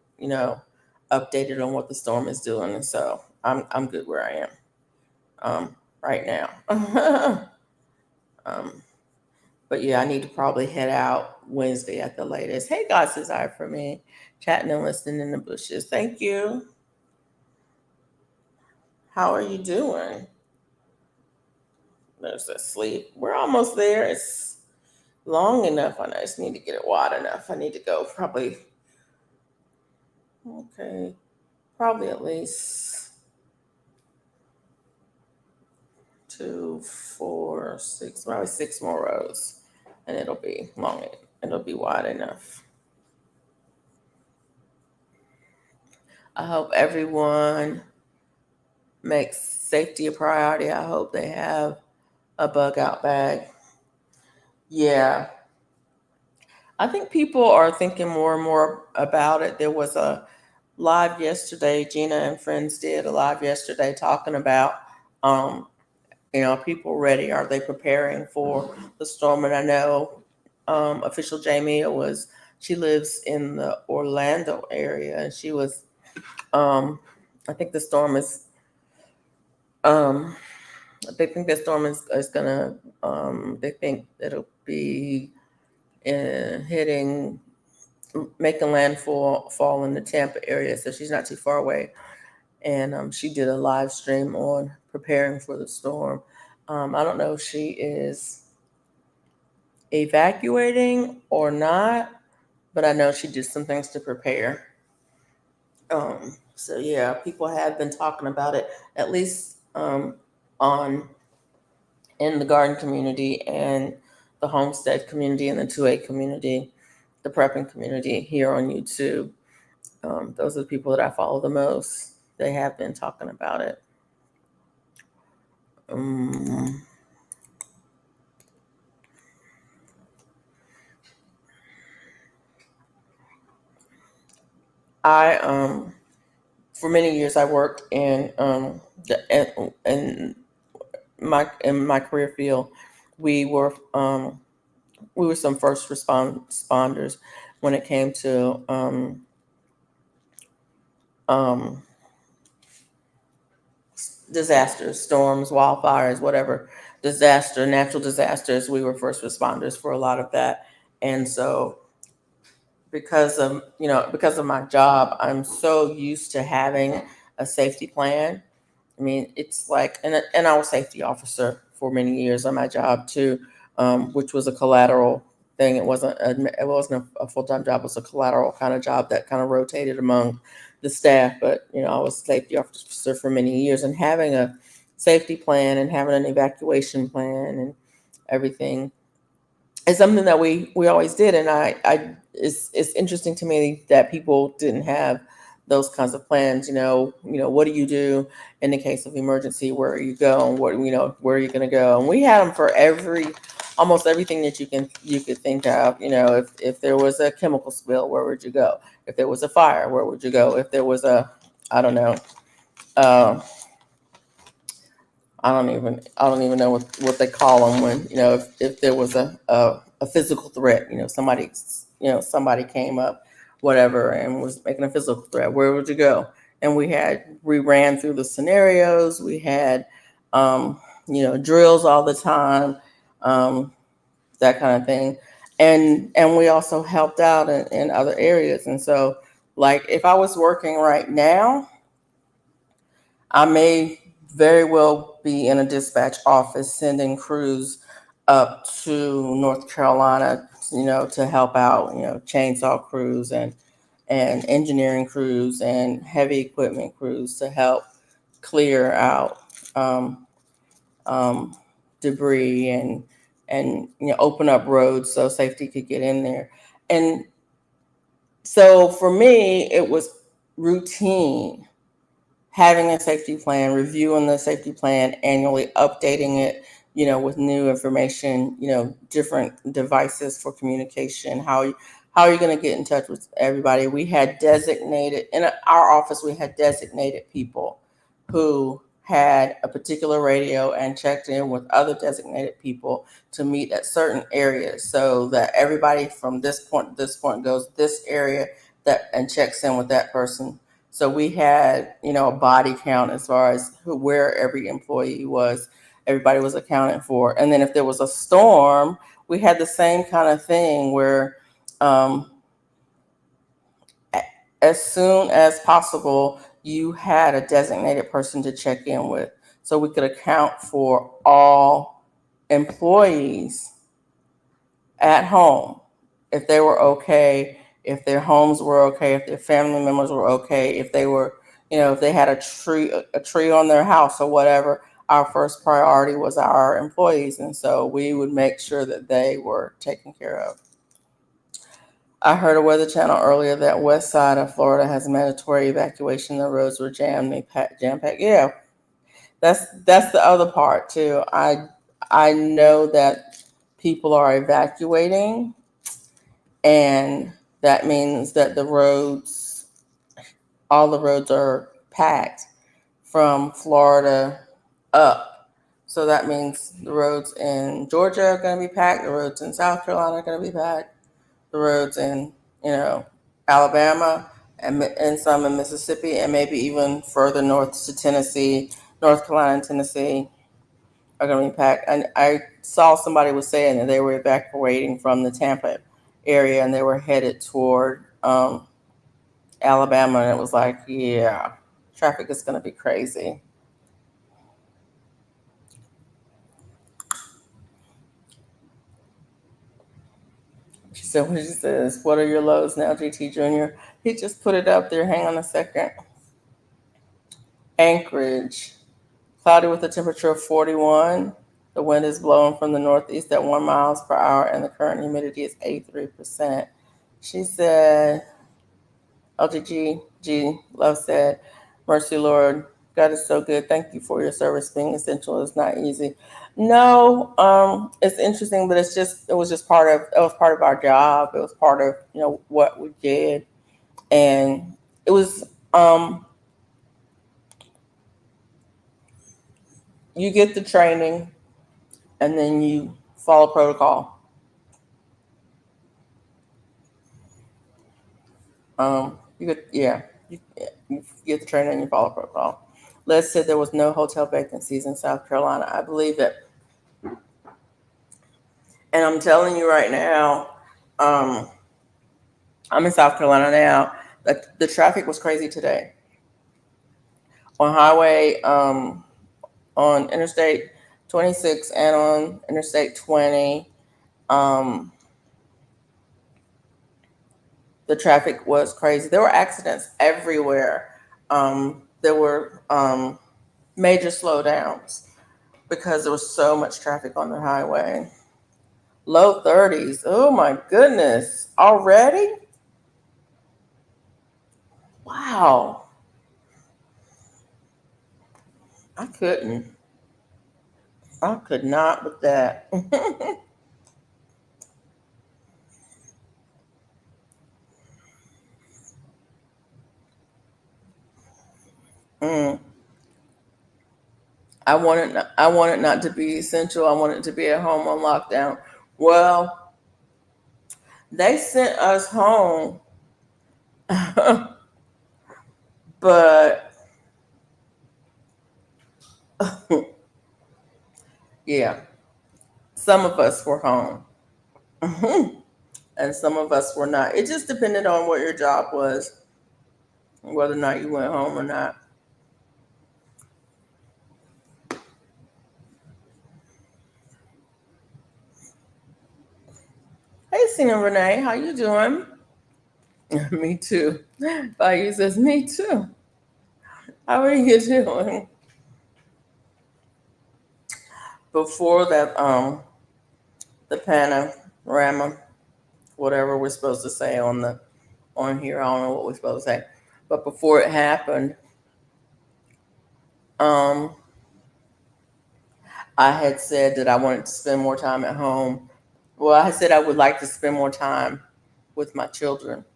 updated on what the storm is doing. And so I'm good where I am right now. um, but yeah, I need to probably head out Wednesday at the latest. Hey, God's desire for me, chatting and listening in the bushes. Thank you. How are you doing? There's that sleep. We're almost there. It's long enough. I just need to get it wide enough. I need to go probably, okay, probably at least 2, 4, 6, probably 6 more rows, and it'll be long. It'll be wide enough. I hope everyone makes safety a priority. I hope they have a bug out bag. Yeah, I think people are thinking more and more about it. There was a live yesterday. Gina and friends did a live yesterday talking about, um, people ready? Are they preparing for the storm? And I know official Jamie she lives in the Orlando area, and she was, I think the storm is, um, they think the storm is gonna, they think it'll be hitting, making landfall fall in the Tampa area, so she's not too far away. And she did a live stream on preparing for the storm. I don't know if she is evacuating or not, but I know she did some things to prepare. So yeah, people have been talking about it, at least on in the garden community and the homestead community and the 2A community, the prepping community here on YouTube. Those are the people that I follow the most. They have been talking about it. Um, I for many years I worked in my career field. We were we were some responders when it came to um, disasters, storms, wildfires, whatever natural disasters. We were first responders for a lot of that, and so because of my job, I'm so used to having a safety plan. I mean, it's like, and I was safety officer for many years on my job too, which was a collateral thing. It wasn't a full time job. It was a collateral kind of job that kind of rotated among the staff. But I was safety officer for many years, and having safety plan and having an evacuation plan and everything is something that we always did. And it's interesting to me that people didn't have those kinds of plans. What do you do in the case of emergency? Where you go, and where are you going to go? And we had them for almost everything that you could think of. If there was a chemical spill, where would you go? If there was a fire, where would you go? If there was I don't know, uh, I don't even know what they call them when if there was a physical threat, somebody came up, whatever, and was making a physical threat, where would you go? And we ran through the scenarios. We had drills all the time, um, that kind of thing. And we also helped out in other areas. And so, like, if I was working right now, I may very well be in a dispatch office sending crews up to North Carolina, to help out, chainsaw crews and engineering crews and heavy equipment crews to help clear out um, um, debris and open up roads so safety could get in there. And so for me, it was routine having a safety plan, reviewing the safety plan annually, updating it, with new information, different devices for communication, how are you going to get in touch with everybody. We had designated, in our office, we had designated people who had a particular radio and checked in with other designated people to meet at certain areas so that everybody from this point to this point goes this area that and checks in with that person. So we had, a body count as far as where every employee was. Everybody was accounted for. And then if there was a storm, we had the same kind of thing where um, as soon as possible, you had a designated person to check in with. So we could account for all employees at home, if they were okay, if their homes were okay, if their family members were okay, if they were, if they had a tree on their house or whatever. Our first priority was our employees, and so we would make sure that they were taken care of. I heard a Weather Channel earlier that west side of Florida has mandatory evacuation. The roads were jam packed. Yeah, that's the other part too. I know that people are evacuating, and that means that all the roads are packed from Florida up. So that means the roads in Georgia are going to be packed, the roads in South Carolina are going to be packed, the roads in, Alabama and some in Mississippi, and maybe even further north to Tennessee, North Carolina and Tennessee are going to be packed. And I saw somebody was saying that they were evacuating from the Tampa area and they were headed toward Alabama, and it was like, yeah, traffic is going to be crazy. She said, what she says, what are your lows now, GT Jr.? He just put it up there. Hang on a second. Anchorage, cloudy with a temperature of 41. The wind is blowing from the northeast at 1 miles per hour, and the current humidity is 83%. She said, LGG Love said, Mercy Lord, God is so good. Thank you for your service. Being essential is not easy. No, it's interesting, but it was part of our job. It was part of what we did, and it was you get the training, and then you follow protocol. You get yeah, you get the training and you follow protocol. Les said there was no hotel vacancies in South Carolina. I believe it. And I'm telling you right now, um, I'm in South Carolina now. The traffic was crazy today on on Interstate 26 and on Interstate 20. Um, the traffic was crazy. There were accidents everywhere. There were major slowdowns because there was so much traffic on the highway. Low 30s. Oh my goodness. Already? Wow. I couldn't. I could not with that. Mm. I wanted not to be essential. I wanted to be at home on lockdown. Well, they sent us home, but yeah, some of us were home. And some of us were not. It just depended on what your job was, whether or not you went home or not. Hey, Sina Renee, how you doing? Me too. Bayou says, me too. How are you doing? Before that, the panorama, whatever we're supposed to say on here, I don't know what we're supposed to say. But before it happened, um, I had said that I wanted to spend more time at home. Well, I had said I would like to spend more time with my children.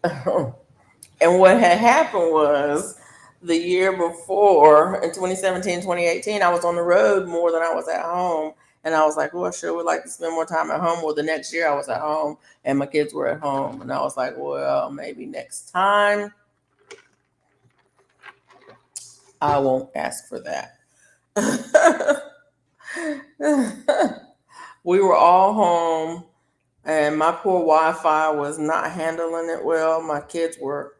And what had happened was the year before, in 2017, 2018, I was on the road more than I was at home. And I was like, well, I sure would like to spend more time at home. Well, the next year I was at home and my kids were at home. And I was like, well, maybe next time I won't ask for that. We were all home and my poor Wi-Fi was not handling it well. My kids were,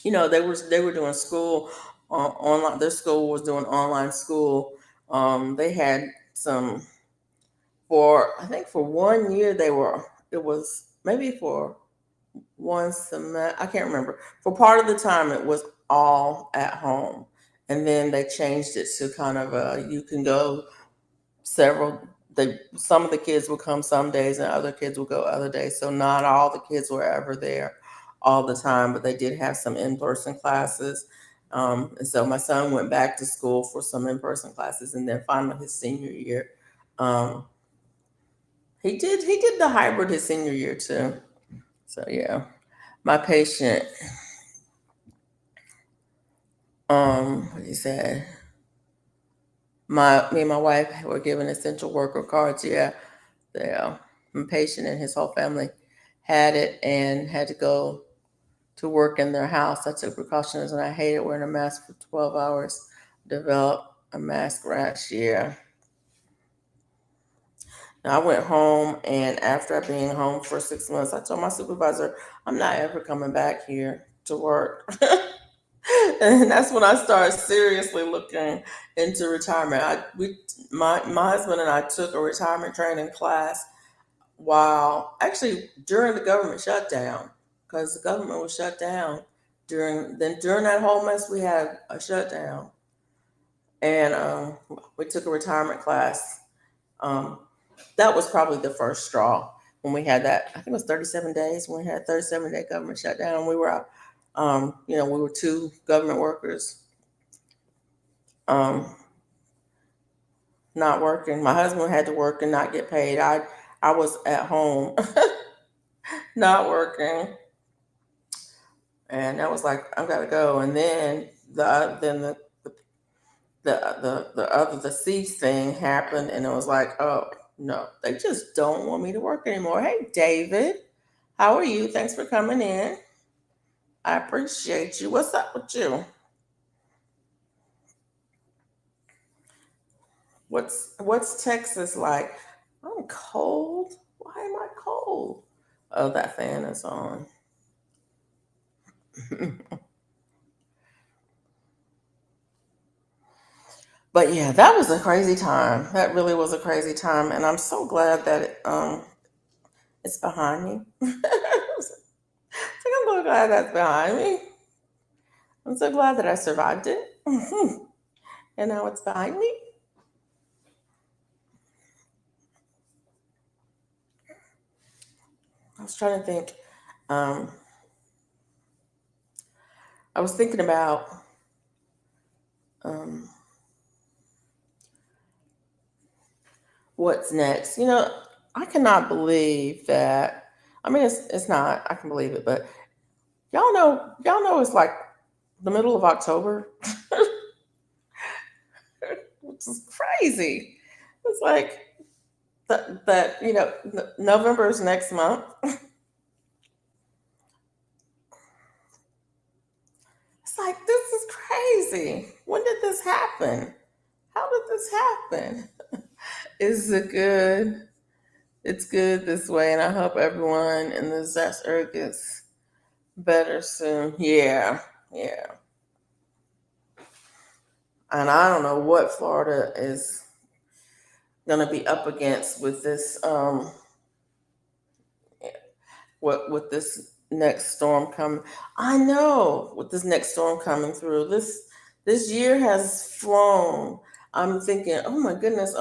they were doing school online. Their school was doing online school. They had some for I think for 1 year they were. It was maybe for one semester. I can't remember. For part of the time, it was all at home, and then they changed it to kind of you can go several. Some of the kids would come some days, and other kids would go other days. So not all the kids were ever there all the time, but they did have some in-person classes. And so my son went back to school for some in-person classes, and then finally his senior year, um, he did the hybrid his senior year too. So yeah, my patient, what he said, my me and my wife were given essential worker cards. Yeah, yeah. My patient and his whole family had it and had to go to work in their house. I took precautions and I hated wearing a mask for 12 hours. Developed a mask rash. Yeah. Now, I went home, and after being home for 6 months, I told my supervisor, I'm not ever coming back here to work. And that's when I started seriously looking into retirement. My husband and I took a retirement training class while actually during the government shutdown, because the government was shut down during that whole mess. We had a shutdown, and we took a retirement class. Um, that was probably the first straw when we had that. I think it was 37 days when we had 37-day government shutdown. We were out. We were two government workers, um, not working. My husband had to work and not get paid. I was at home, not working, and that was like I gotta go. And then the cease thing happened, and it was like, oh no, they just don't want me to work anymore. Hey, David, how are you? Thanks for coming in. I appreciate you. What's up with you? What's Texas like? I'm cold. Why am I cold? Oh, that fan is on. But yeah, that was a crazy time. That really was a crazy time, and I'm so glad that it's behind me. I'm so glad that's behind me. I'm so glad that I survived it. and now it's behind me. I was trying to think. Um, I was thinking about um, what's next. I cannot believe that. I mean, it's not. I can believe it, but y'all know, it's like the middle of October, which is crazy. It's like that. November is next month. It's like this is crazy. When did this happen? How did this happen? Is it good? It's good this way, and I hope everyone in the Zest area gets better soon. Yeah, yeah. And I don't know what Florida is gonna be up against with this what with this next storm coming. I know with this next storm coming through. This year has flown. I'm thinking, oh my goodness.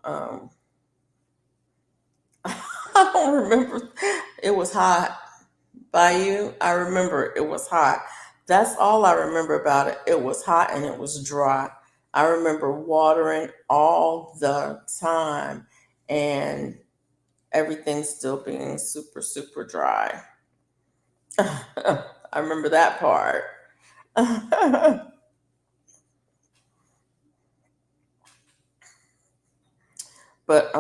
Um I don't remember. It was hot. By you, I remember it was hot. That's all I remember about it. It was hot and it was dry. I remember watering all the time and everything still being super, super dry. I remember that part. But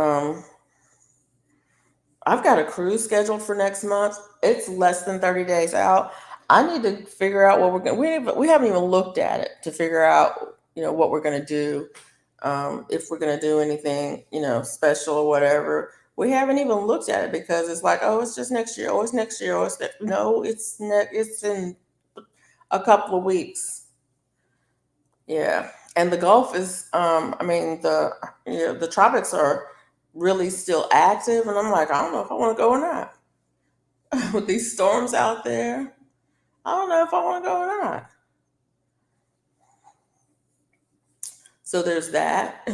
I've got a cruise scheduled for next month. It's less than 30 days out. I need to figure out what we're going to we haven't even looked at it to figure out, what we're going to do. If we're going to do anything, special or whatever. We haven't even looked at it because it's like, oh, it's just next year. Oh, it's next year. Oh, no, it's in a couple of weeks. Yeah. And the Gulf is, I mean, the tropics are really still active. And I'm like, I don't know if I want to go or not. With these storms out there, I don't know if I want to go or not. So there's that.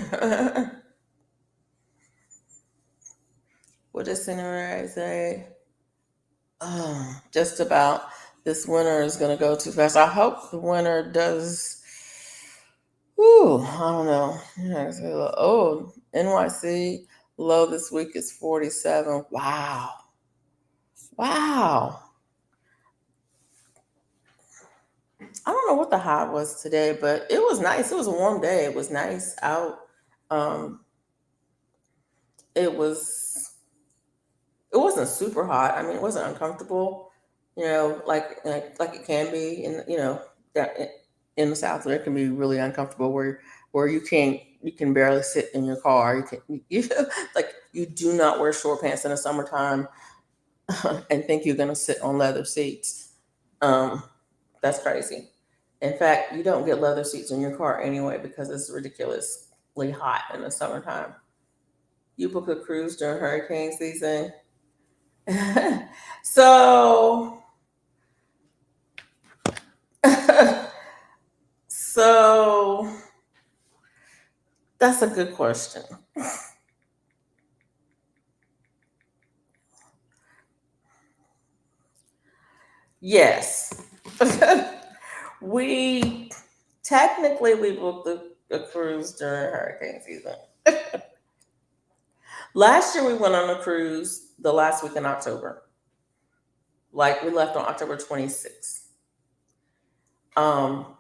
What does Cinderella say? Just about this winter is going to go too fast. I hope the winter does. Whew, I don't know. Yeah, oh, NYC low this week is 47. Wow. Wow. I don't know what the high was today, but it was nice. It was a warm day. It was nice out. Um, it was it wasn't super hot. I mean, it wasn't uncomfortable, like it can be that in the South where it can be really uncomfortable where you can barely sit in your car. Like you do not wear short pants in the summertime and think you're gonna sit on leather seats. Um, that's crazy. In fact, you don't get leather seats in your car anyway because it's ridiculously hot in the summertime. You book a cruise during hurricane season. So, so that's a good question. Yes, we technically we booked a cruise during hurricane season. Last year we went on a cruise the last week in October. Like we left on October 26th. Um,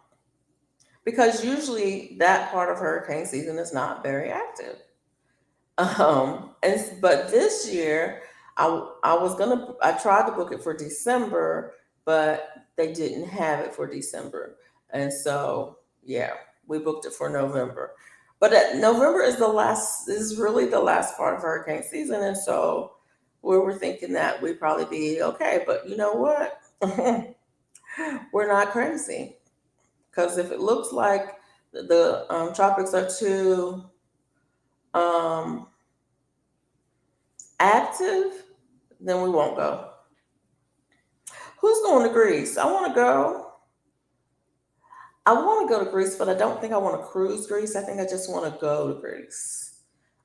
because usually that part of hurricane season is not very active. But this year, I tried to book it for December, but they didn't have it for December, and so yeah, we booked it for November. But November is really the last part of hurricane season, and so we were thinking that we'd probably be okay. But you know what? We're not crazy because if it looks like the tropics are too um, active, then we won't go. Who's going to Greece? I want to go. I want to go to Greece, but I don't think I want to cruise Greece. I think I just want to go to Greece.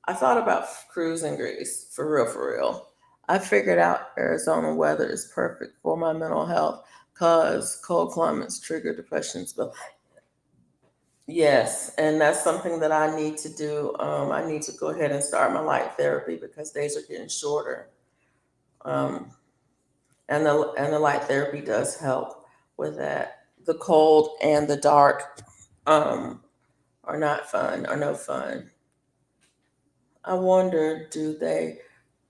I thought about cruising Greece for real, for real. I figured out Arizona weather is perfect for my mental health because cold climates trigger depressions. But yes, and that's something that I need to do. I need to go ahead and start my light therapy because days are getting shorter. Um, and the light therapy does help with that. The cold and the dark um, are not fun, are no fun. I wonder, do they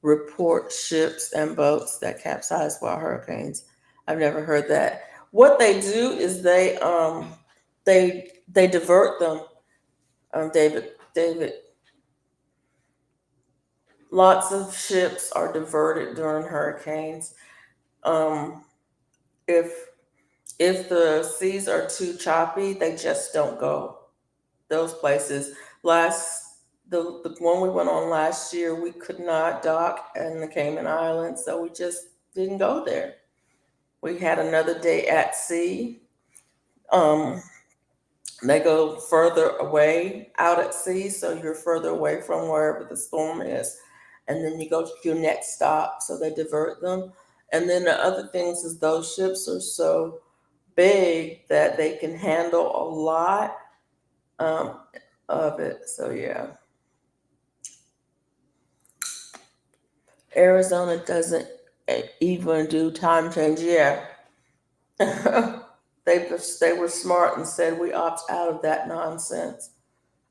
report ships and boats that capsize while hurricanes? I've never heard that. What they do is they divert them. David, lots of ships are diverted during hurricanes. Um, if if the seas are too choppy, they just don't go those places. The one we went on last year, we could not dock in the Cayman Islands, so we just didn't go there. We had another day at sea. Um, they go further away out at sea, so you're further away from wherever the storm is, and then you go to your next stop. So they divert them, and then the other things is those ships are so big that they can handle a lot um, of it. So yeah, Arizona doesn't even do time change. Yeah, they were smart and said we opt out of that nonsense.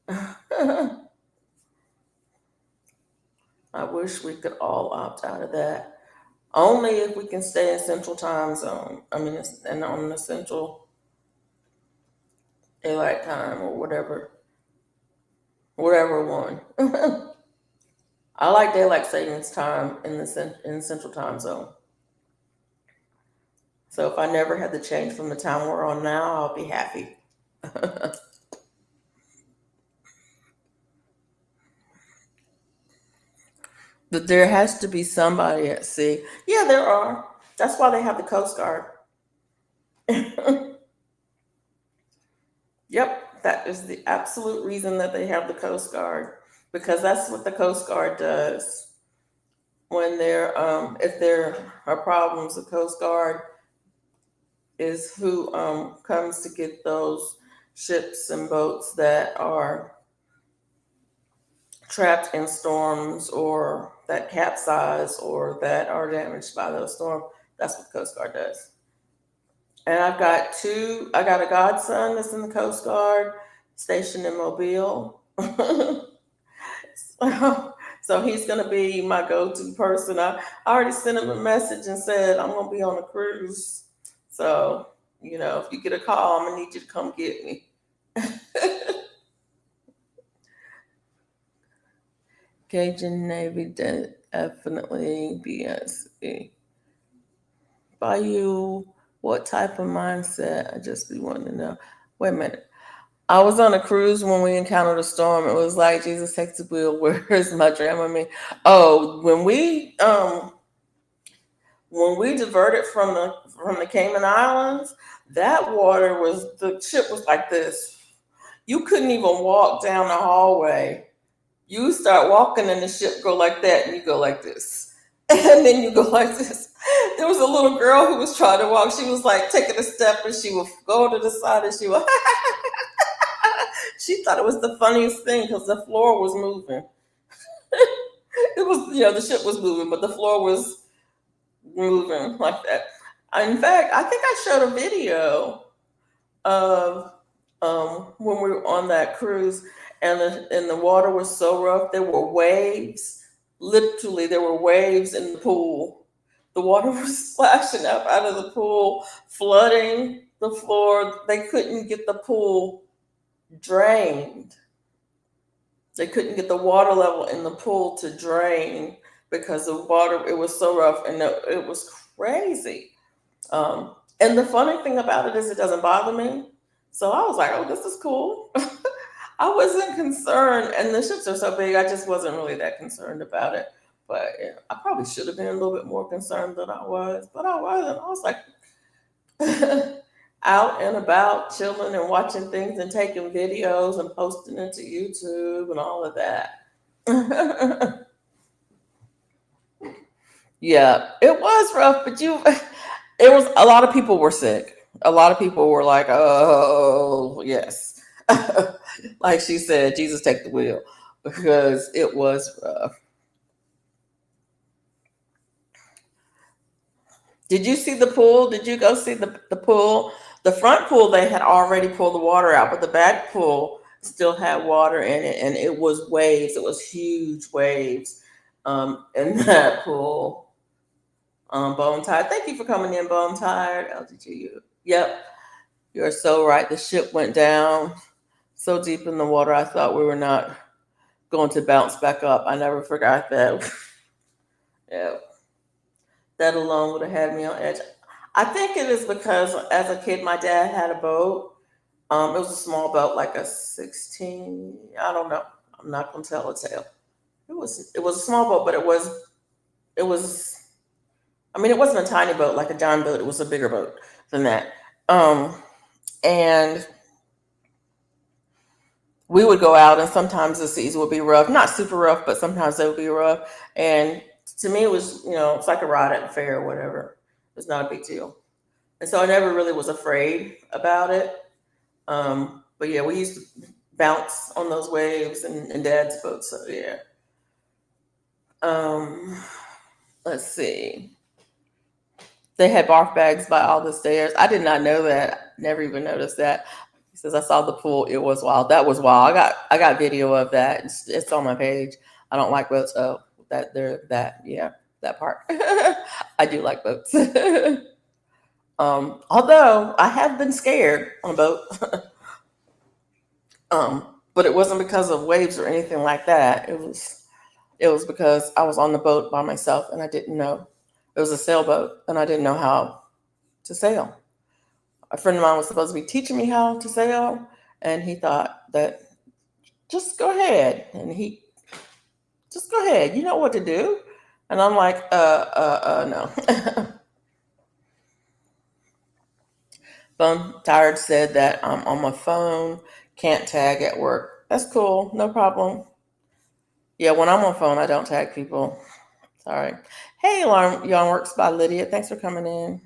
I wish we could all opt out of that. Only if we can stay in Central Time Zone. I mean, and on the Central Daylight Time or whatever one. I like daylight savings time in Central Time Zone. So if I never had to change from the time we're on now, I'll be happy. But there has to be somebody at sea. Yeah, there are. That's why they have the Coast Guard. Yep, that is the absolute reason that they have the Coast Guard because that's what the Coast Guard does when if there are problems. The Coast Guard is who comes to get those ships and boats that are trapped in storms or that capsize or that are damaged by those storms. That's what the Coast Guard does. And I got a godson that's in the Coast Guard stationed in Mobile. So he's going to be my go to person. I already sent him a message and said, I'm going to be on a cruise. So, if you get a call, I'm going to need you to come get me. Cajun Navy definitely BSC. Bayou, what type of mindset? I just be wanting to know. Wait a minute. I was on a cruise when we encountered a storm. It was like Jesus takes the wheel. Where's my Dramamine? Oh, when we diverted from the Cayman Islands, that water was the ship was like this. You couldn't even walk down the hallway. You start walking and the ship go like that, and you go like this, and then you go like this. There was a little girl who was trying to walk. She was like taking a step, and she would go to the side, and she would. She thought it was the funniest thing because the floor was moving. It was, the ship was moving, but the floor was moving like that. In fact, I think I showed a video of when we were on that cruise, and the water was so rough. There were waves. Literally, there were waves in the pool. The water was splashing up out of the pool, flooding the floor. They couldn't get the pool drained. They couldn't get the water level in the pool to drain because the water it was so rough and it was crazy. And the funny thing about it is it doesn't bother me. So I was like, oh, this is cool. I wasn't concerned, and the ships are so big, I just wasn't really that concerned about it. But yeah, I probably should have been a little bit more concerned than I was, but I wasn't. I was like, out and about, chilling and watching things and taking videos and posting it to YouTube and all of that. Yeah, it was rough, but it was a lot of people were sick. A lot of people were like, "Oh, yes," like she said, "Jesus, take the wheel," because it was rough. Did you see the pool? Did you go see the pool? The front pool they had already pulled the water out, but the back pool still had water in it, and it was waves. It was huge waves in that pool. Bone tired. Thank you for coming in, Bone tired. LGGU. Yep, you're so right. The ship went down so deep in the water. I thought we were not going to bounce back up. I never forgot that. Yeah, that alone would have had me on edge. I think it is because as a kid, my dad had a boat. It was a small boat, like a 16. I don't know. I'm not gonna tell a tale. It was a small boat, but it was. I mean, it wasn't a tiny boat like a John boat. It was a bigger boat than that. Um, and we would go out, and sometimes the seas would be rough, not super rough, but sometimes they would be rough. And to me, it was it's like a ride at the fair or whatever. It's not a big deal, and so I never really was afraid about it. But yeah, we used to bounce on those waves and Dad's boat. So yeah. Um, let's see. They had barf bags by all the stairs. I did not know that. Never even noticed that. He says I saw the pool. It was wild. That was wild. I got video of that. It's on my page. I don't like boats. Oh, that yeah, that part. I do like boats. Although I have been scared on a boat. But it wasn't because of waves or anything like that. It was because I was on the boat by myself and I didn't know. It was a sailboat and I didn't know how to sail. A friend of mine was supposed to be teaching me how to sail, and he thought that just go ahead, and he just go ahead. You know what to do. And I'm like, no. Bone Tired said that I'm on my phone, can't tag at work. That's cool, no problem. Yeah, when I'm on phone, I don't tag people. Sorry. Hey, Alarm Young Works by Lydia. Thanks for coming in.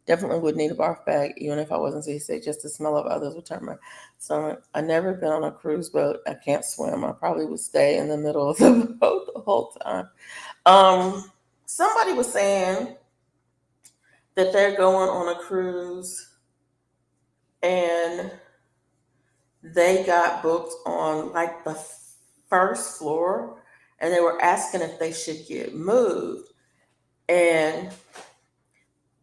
Definitely would need a barf bag, even if I wasn't seasick. Just the smell of others would turn my stomach. I never been on a cruise boat. I can't swim. I probably would stay in the middle of the boat the whole time. Somebody was saying that they're going on a cruise and they got booked on like the first floor, and they were asking if they should get moved. And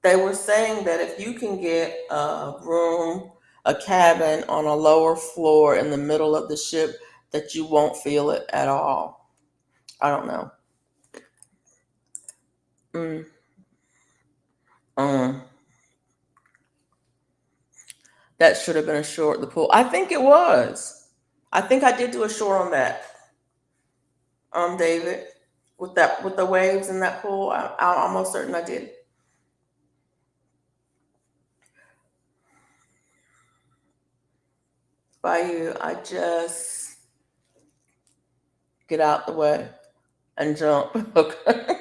they were saying that if you can get a room, a cabin on a lower floor in the middle of the ship, that you won't feel it at all. I don't know. Mm, um, that should have been a short. The pool. I think it was. I think I did do a short on that. David, with the waves in that pool. I'm almost certain I did. By you, I just get out the way and jump. Okay.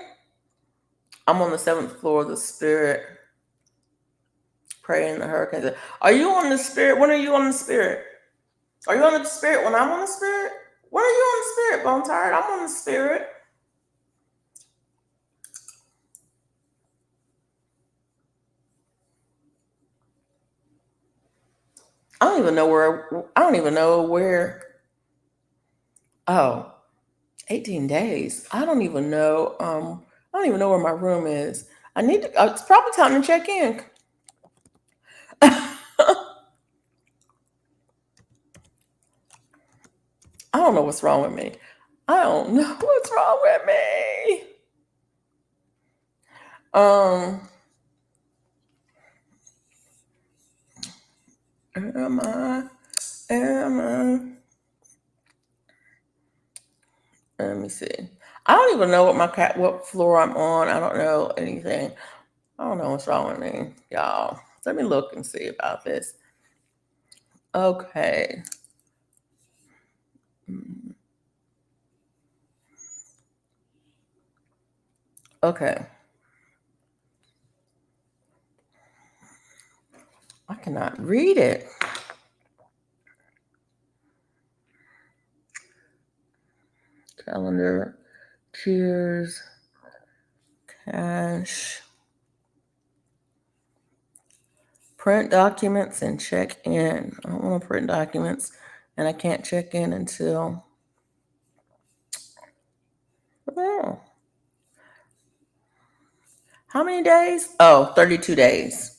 I'm on the seventh floor of the Spirit, praying the hurricanes. Are you on the Spirit? When are you on the Spirit? Are you on the Spirit when I'm on the Spirit? When are you on the Spirit, Bone Tired? I'm on the Spirit. I don't even know where. I don't even know where. Oh, 18 days. I don't even know. I don't even know where my room is. I need to. It's probably time to check in. I don't know what's wrong with me. I don't know what's wrong with me. Um, am I? Am I? Let me see. I don't even know what floor I'm on. I don't know anything. I don't know what's wrong with me, y'all. Let me look and see about this. Okay. Okay. I cannot read it. Calendar, cheers, cash, print documents, and check in. I don't want to print documents, and I can't check in until. Oh, how many days? Oh, 32 days.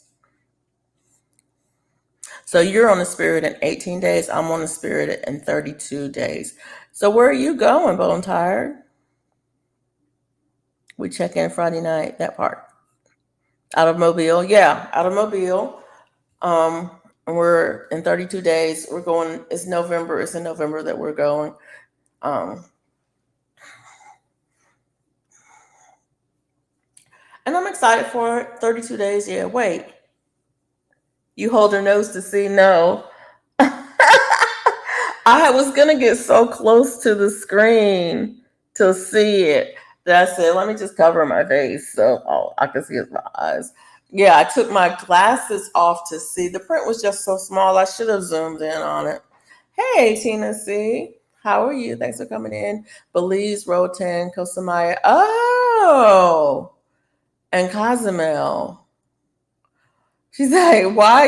So you're on the spirit in 18 days. I'm on the spirit in 32 days. So where are you going, Bone Tired? We check in Friday night, that part. Out of Mobile. Yeah, out of Mobile. Um, and we're in 32 days. We're going, it's November. It's in November that we're going. Um, and I'm excited for it. 32 days. Yeah, wait. You hold your nose to see? No. I was gonna get so close to the screen to see it that I said, "Let me just cover my face so I can see my eyes." Yeah, I took my glasses off to see. The print was just so small. I should have zoomed in on it. Hey, Tina C. How are you? Thanks for coming in. Belize, Rotan, Kosamaya. Oh, and Cozumel. She's like, why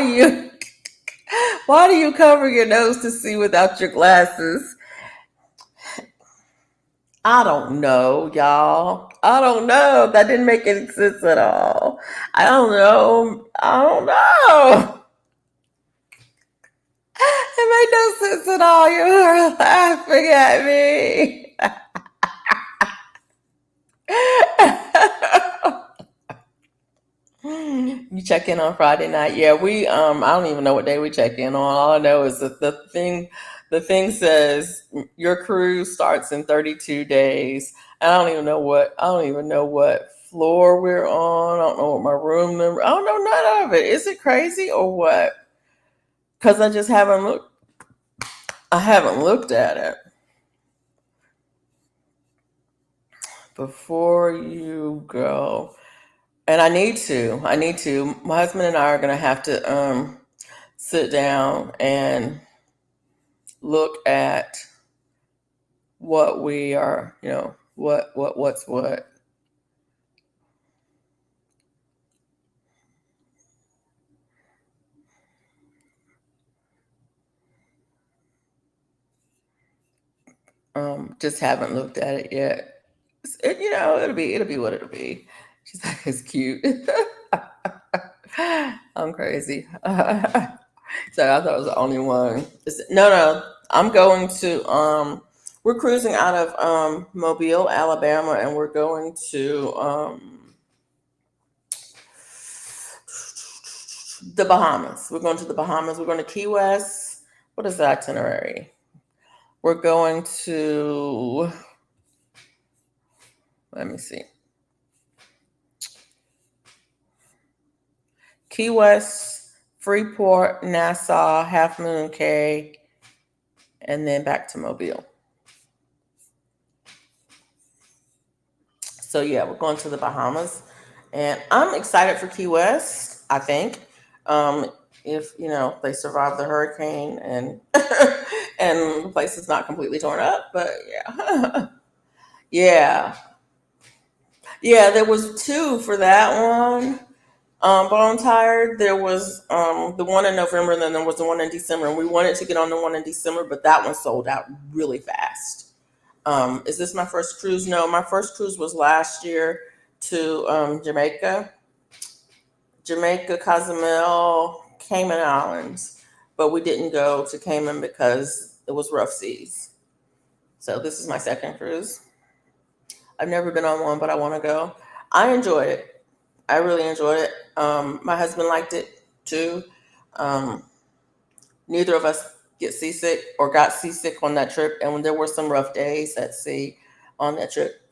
do you cover your nose to see without your glasses? I don't know, y'all. I don't know. That didn't make any sense at all. I don't know. I don't know. It made no sense at all. You were laughing at me. You check in on Friday night. Yeah, we I don't even know what day we check in on. All I know is that the thing says your cruise starts in 32 days. I don't even know what floor we're on. I don't know what my room number. I don't know none of it. Is it crazy or what? Cuz I haven't looked at it before you go. And I need to. I need to. My husband and I are going to have to sit down and look at what we are, what's what. Just haven't looked at it yet. It'll be what it'll be. She's like, it's cute. I'm crazy. So I thought I was the only one. No. I'm going to. We're cruising out of Mobile, Alabama, and we're going to the Bahamas. We're going to the Bahamas. We're going to Key West. What is the itinerary? We're going to, let me see, Key West, Freeport, Nassau, Half Moon Cay, and then back to Mobile. So yeah, we're going to the Bahamas, and I'm excited for Key West. I think if they survive the hurricane and and the place is not completely torn up, but yeah, yeah, yeah. There was two for that one. Bone Tired. There was the one in November, and then there was the one in December. And we wanted to get on the one in December, but that one sold out really fast. Is this my first cruise? No, my first cruise was last year to Jamaica, Cozumel, Cayman Islands, but we didn't go to Cayman because it was rough seas. So this is my second cruise. I've never been on one, but I want to go. I enjoyed it. I really enjoyed it. My husband liked it too. Um, Neither of us get seasick or got seasick on that trip, and when there were some rough days at sea on that trip,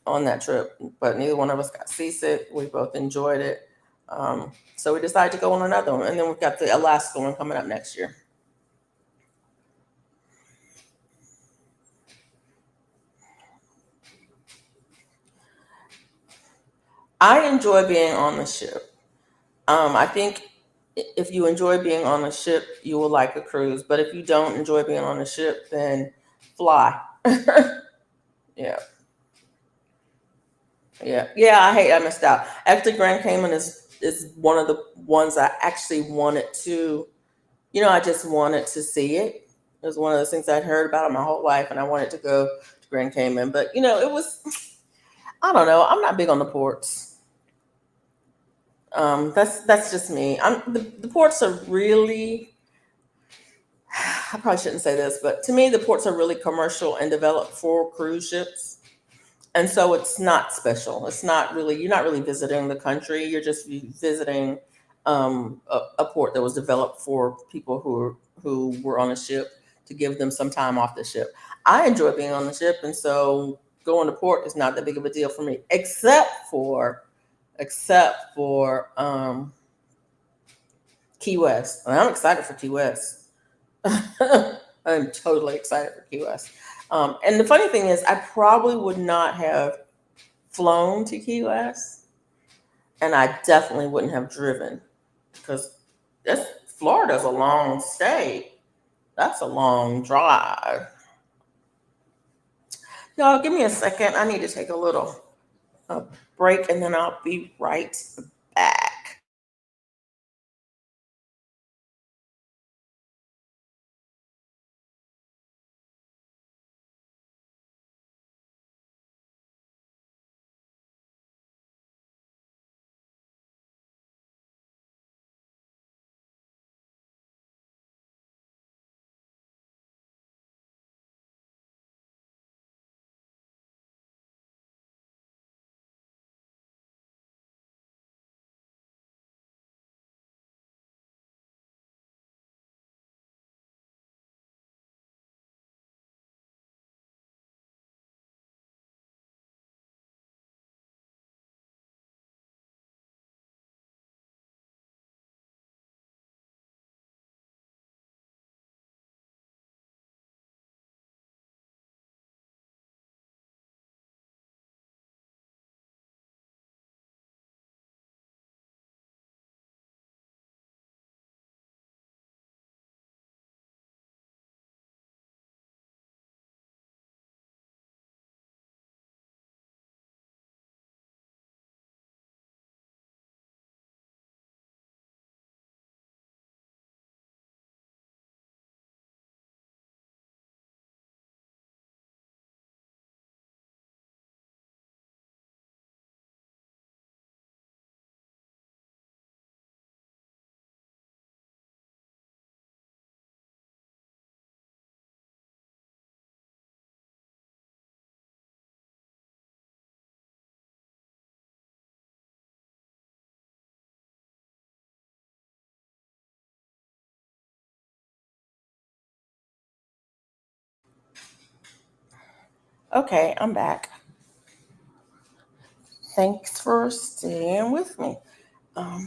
but neither one of us got seasick. We both enjoyed it. So we decided to go on another one, and then we've got the Alaska one coming up next year. I enjoy being on the ship. I think if you enjoy being on a ship, you will like a cruise. But if you don't enjoy being on a ship, then fly. Yeah, yeah. I missed out. Actually, Grand Cayman is one of the ones I actually wanted to. I just wanted to see it. It was one of those things I'd heard about it my whole life, and I wanted to go to Grand Cayman. But it was. I don't know. I'm not big on the ports. That's just me. The ports are really. I probably shouldn't say this, but to me, the ports are really commercial and developed for cruise ships. And so it's not special. It's not really, you're not really visiting the country. You're just visiting a port that was developed for people who were on a ship to give them some time off the ship. I enjoy being on the ship, and so going to port is not that big of a deal for me, except for Key West. And I'm excited for Key West. I'm totally excited for Key West. And the funny thing is, I probably would not have flown to Key West, and I definitely wouldn't have driven because this Florida's a long state. That's a long drive. Y'all, give me a second. I need to take a little uh, break, and then I'll be right back. Okay, I'm back. Thanks for staying with me.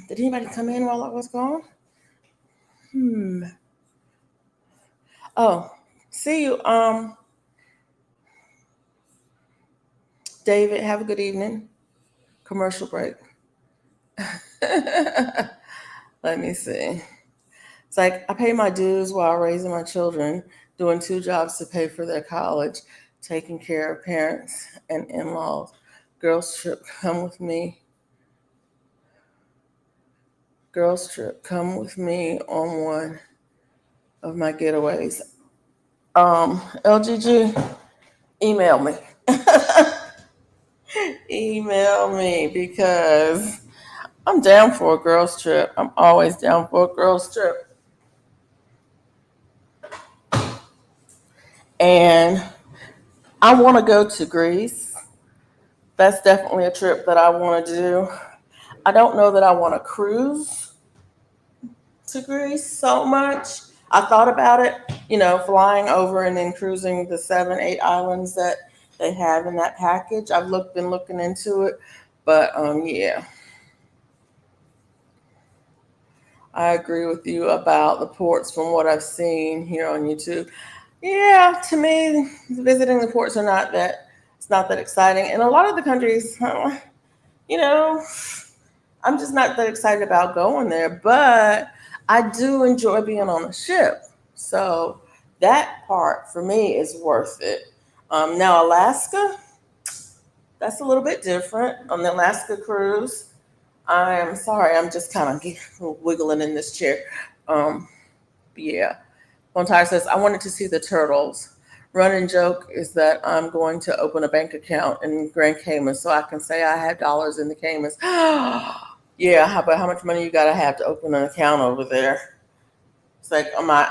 Did anybody come in while I was gone? Hmm. Oh, see you. David, have a good evening. Commercial break. Let me see. It's like I pay my dues while raising my children, doing two jobs to pay for their college, taking care of parents and in laws. Girls trip, come with me. Girls trip, come with me on one of my getaways. LGG, email me. Email me because I'm down for a girls trip. I'm always down for a girls trip. And I want to go to Greece. That's definitely a trip that I want to do. I don't know that I want to cruise to Greece so much. I thought about it, flying over and then cruising the 7, 8 islands that they have in that package. Been looking into it, but yeah. I agree with you about the ports from what I've seen here on YouTube. Yeah, to me, visiting the ports are not that, it's not that exciting. And a lot of the countries, you know, I'm just not that excited about going there, but I do enjoy being on the ship. So that part for me is worth it. Now, Alaska, that's a little bit different. On the Alaska cruise, I'm sorry, I'm just kind of wiggling in this chair. Um, yeah. Bontar says, I wanted to see the turtles. Running joke is that I'm going to open a bank account in Grand Cayman so I can say I have dollars in the Caymans. Yeah, but how much money you gotta have to open an account over there? It's like on my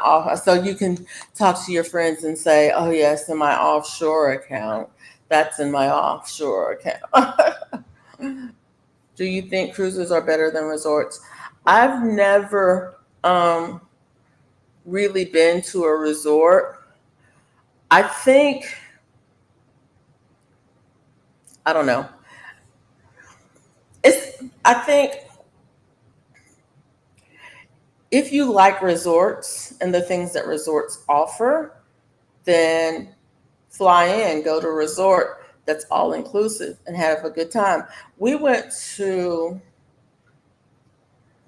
off, so you can talk to your friends and say, "Oh yes, in my offshore account. That's in my offshore account." Do you think cruises are better than resorts? I've never really been to a resort. I think I don't know. I think if you like resorts and the things that resorts offer, then fly in, go to a resort that's all inclusive and have a good time. We went to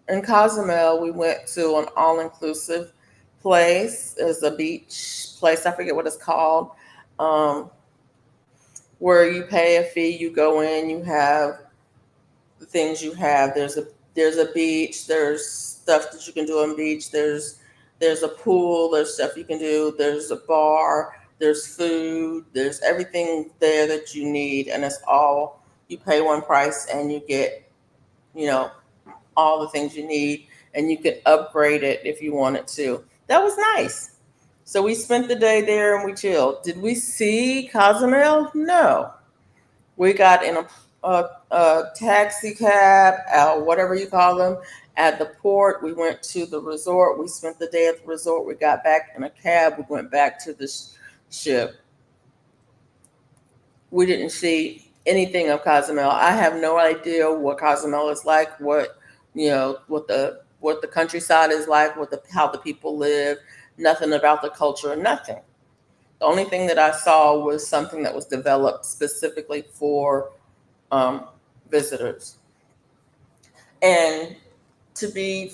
in Cozumel. We went to an all inclusive place. It's a beach place. I forget what it's called. Um, where you pay a fee, you go in, you have the things you have. There's a beach. There's stuff that you can do on the beach. There's a pool. There's stuff you can do. There's a bar. There's food. There's everything there that you need, and it's all you pay one price, and you get you know all the things you need, and you can upgrade it if you wanted to. That was nice. So we spent the day there and we chilled. Did we see Cozumel? No. We got in a taxi cab, whatever you call them, at the port. We went to the resort. We spent the day at the resort. We got back in a cab. We went back to the ship. We didn't see anything of Cozumel. I have no idea what Cozumel is like, what the countryside is like, how the people live, nothing about the culture, nothing. The only thing that I saw was something that was developed specifically for um, visitors. And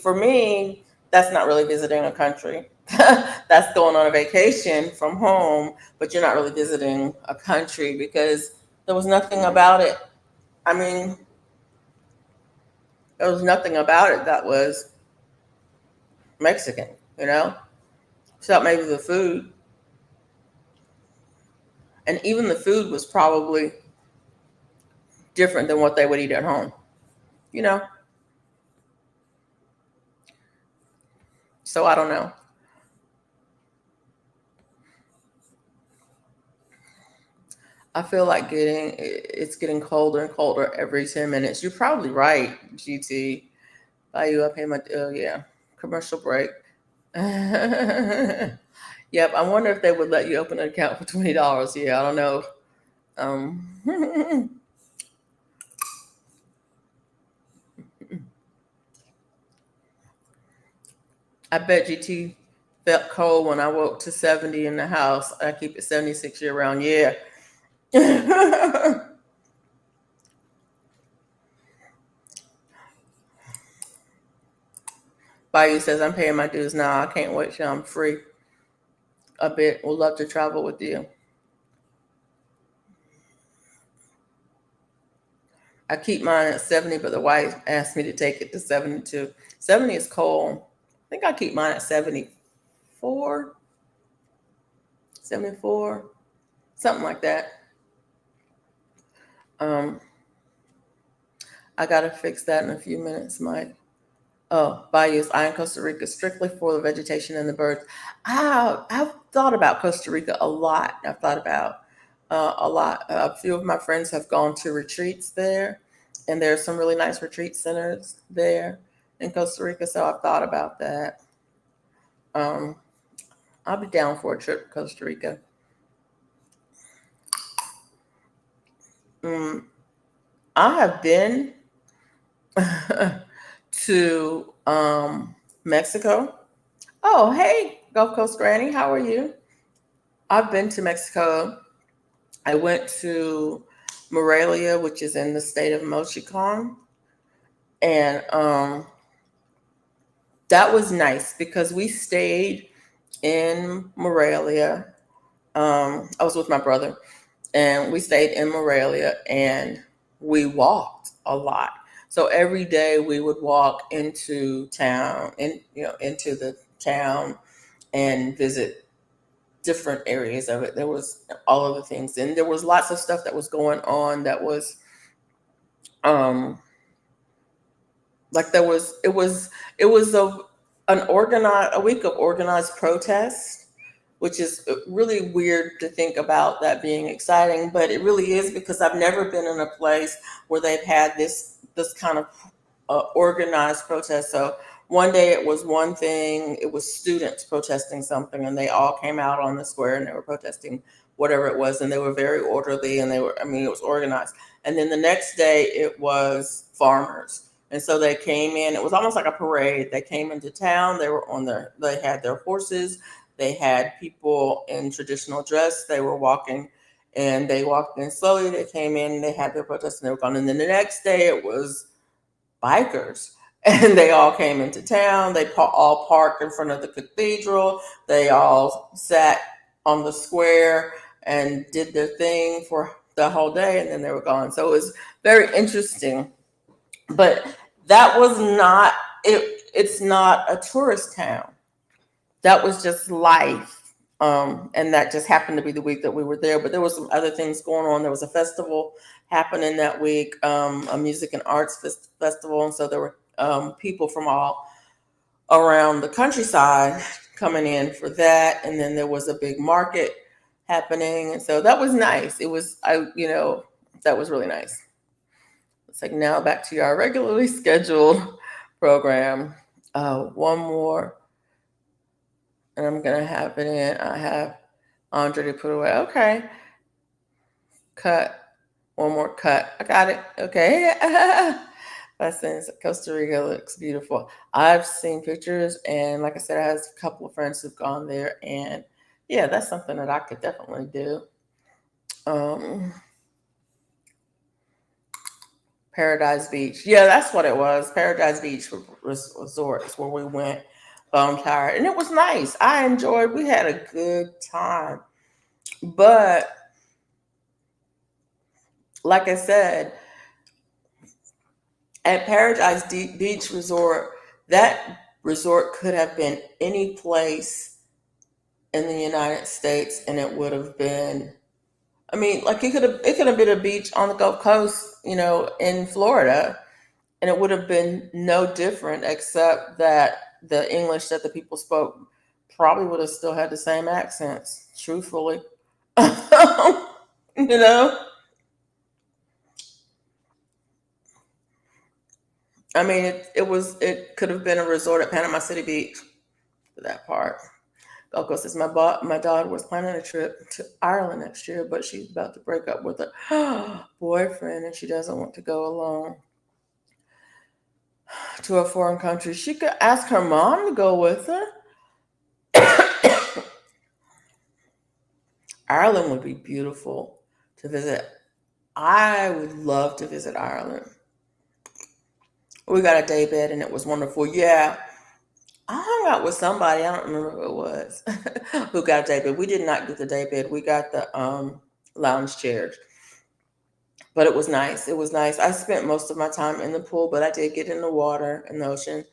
for me, that's not really visiting a country. That's going on a vacation from home, but you're not really visiting a country because there was nothing about it. I mean, there was nothing about it that was Mexican, you know, except maybe the food. And even the food was probably different than what they would eat at home, you know? So I don't know. I feel like it's getting colder and colder every 10 minutes. You're probably right, GT. Buy you up, pay my, oh yeah, commercial break. Yep, I wonder if they would let you open an account for $20. Yeah, I don't know. I bet GT felt cold when I woke to 70 in the house. I keep it 76 year round. Yeah. Bayou says, I'm paying my dues now. I can't wait till I'm free a bit. Would love to travel with you. I keep mine at 70, but the wife asked me to take it to 72. 70 is cold. I think I keep mine at 74, 74, something like that. Um, I got to fix that in a few minutes, Mike. Oh, Bayous, I in Costa Rica strictly for the vegetation and the birds. I've thought about Costa Rica a lot. I've thought about a lot. A few of my friends have gone to retreats there, and there are some really nice retreat centers there in Costa Rica. So I've thought about that. Um, I'll be down for a trip to Costa Rica. Mm, I have been to Mexico. Oh, hey, Gulf Coast Granny, how are you? I've been to Mexico. I went to Morelia, which is in the state of Michoacan, and that was nice because we stayed in Morelia. I was with my brother, and we stayed in Morelia, and we walked a lot. So every day we would walk into town, into the town, and visit different areas of it. There was all of the things, and there was lots of stuff that was going on. That was um, like it was a week of organized protests, which is really weird to think about that being exciting, but it really is because I've never been in a place where they've had this kind of organized protest. So one day it was one thing, it was students protesting something, and they all came out on the square and they were protesting whatever it was, and they were very orderly, and it was organized. And then the next day it was farmers. And so they came in, it was almost like a parade. They came into town, they had their horses, they had people in traditional dress, they were walking, and they walked in slowly, they came in, they had their protest, and they were gone. And then the next day it was bikers. And they all came into town. They all parked in front of the cathedral. They all sat on the square and did their thing for the whole day, and then they were gone. So it was very interesting. But that was not it. It's not a tourist town. That was just life. And that just happened to be the week that we were there. But there was some other things going on. There was a festival happening that week, a music and arts festival, and so there were people from all around the countryside coming in for that. And then there was a big market happening, and so that was nice. That was really nice. It's like now back to our regularly scheduled program. One more, and I'm gonna have it in. I have Andre to put away. Okay, cut. One more cut. I got it. Okay. That says Costa Rica looks beautiful. I've seen pictures, and like I said, I have a couple of friends who've gone there, and yeah, that's something that I could definitely do. Um, Paradise Beach. Yeah, that's what it was. Paradise Beach Resort is where we went. Bone tired, and it was nice. I enjoyed. We had a good time, but like I said, at Beach Resort, that resort could have been any place in the United States, and it would have been. I mean, like it could have been a beach on the Gulf Coast, in Florida, and it would have been no different, except that the English that the people spoke probably would have still had the same accents. Truthfully, you know. I mean, it could have been a resort at Panama City Beach for that part. Of course, it's my daughter was planning a trip to Ireland next year, but she's about to break up with her boyfriend, and she doesn't want to go alone to a foreign country. She could ask her mom to go with her. Ireland would be beautiful to visit. I would love to visit Ireland. We got a day bed, and it was wonderful. Yeah, I hung out with somebody. I don't remember who it was who got a day bed. We did not get the day bed. We got the lounge chairs. But it was nice. It was nice. I spent most of my time in the pool, but I did get in the water in the ocean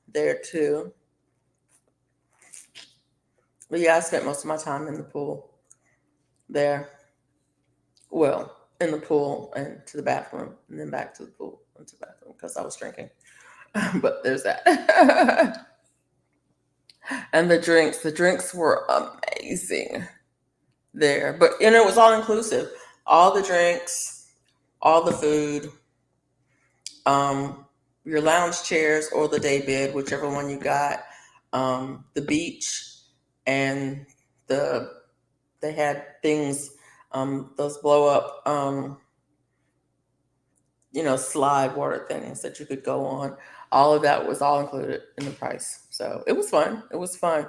there too. But yeah, I spent most of my time in the pool there. Well, in the pool and to the bathroom, and then back to the pool and to the bathroom because I was drinking. But there's that. And the drinks were amazing there. But it was all inclusive. All the drinks, all the food, um, your lounge chairs or the day bed, whichever one you got, the beach, and the they had things, those blow up slide water things that you could go on. All of that was all included in the price. So it was fun. It was fun.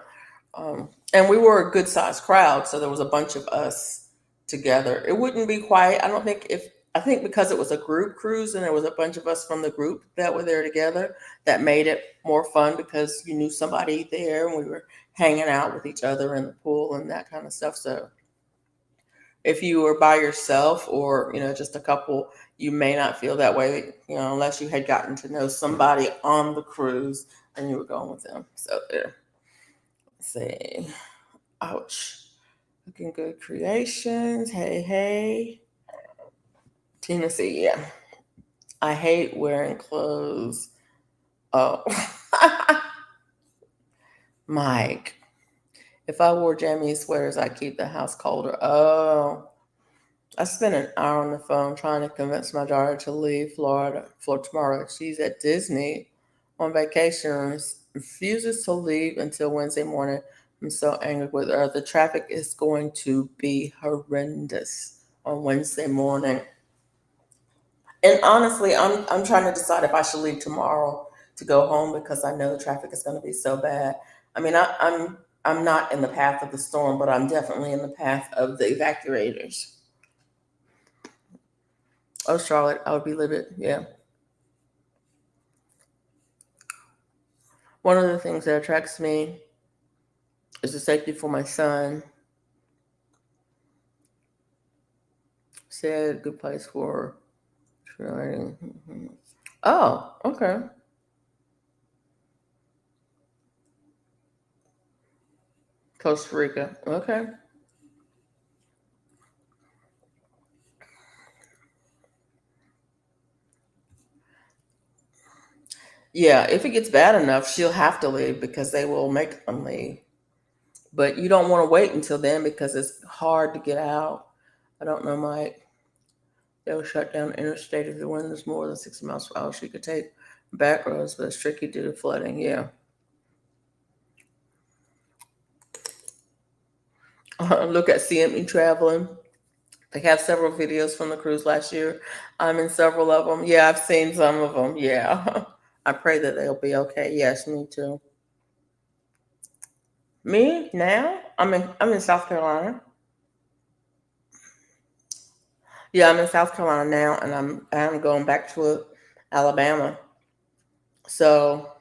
And we were a good sized crowd, so there was a bunch of us together. It wouldn't be quiet. I think because it was a group cruise and there was a bunch of us from the group that were there together, that made it more fun because you knew somebody there and we were hanging out with each other in the pool and that kind of stuff. So if you were by yourself or just a couple, you may not feel that way, unless you had gotten to know somebody on the cruise and you were going with them. So there. Let's see. Ouch. Looking good creations. Hey, hey. Tina C, yeah. I hate wearing clothes. Oh. Mike. If I wore jammy sweaters, I'd keep the house colder. Oh. I spent an hour on the phone trying to convince my daughter to leave Florida for tomorrow. She's at Disney on vacation and refuses to leave until Wednesday morning. I'm so angry with her. The traffic is going to be horrendous on Wednesday morning. And honestly, I'm trying to decide if I should leave tomorrow to go home because I know the traffic is going to be so bad. I mean, I'm not in the path of the storm, but I'm definitely in the path of the evacuators. Oh, Charlotte, I would be livid. Yeah. One of the things that attracts me is the safety for my son. Said good place for training. Oh, okay. Costa Rica. Okay. Yeah, if it gets bad enough, she'll have to leave because they will make them leave. But you don't want to wait until then because it's hard to get out. I don't know, Mike. They'll shut down the interstate if the wind is more than 60 miles per hour. She could take back roads, but it's tricky due to flooding. Yeah. Look at CME traveling. They have several videos from the cruise last year. I'm in several of them. Yeah, I've seen some of them. Yeah. I pray that they'll be okay. Yes, me too. Me now? I'm in South Carolina. Yeah, I'm in South Carolina now, and I'm going back to Alabama. So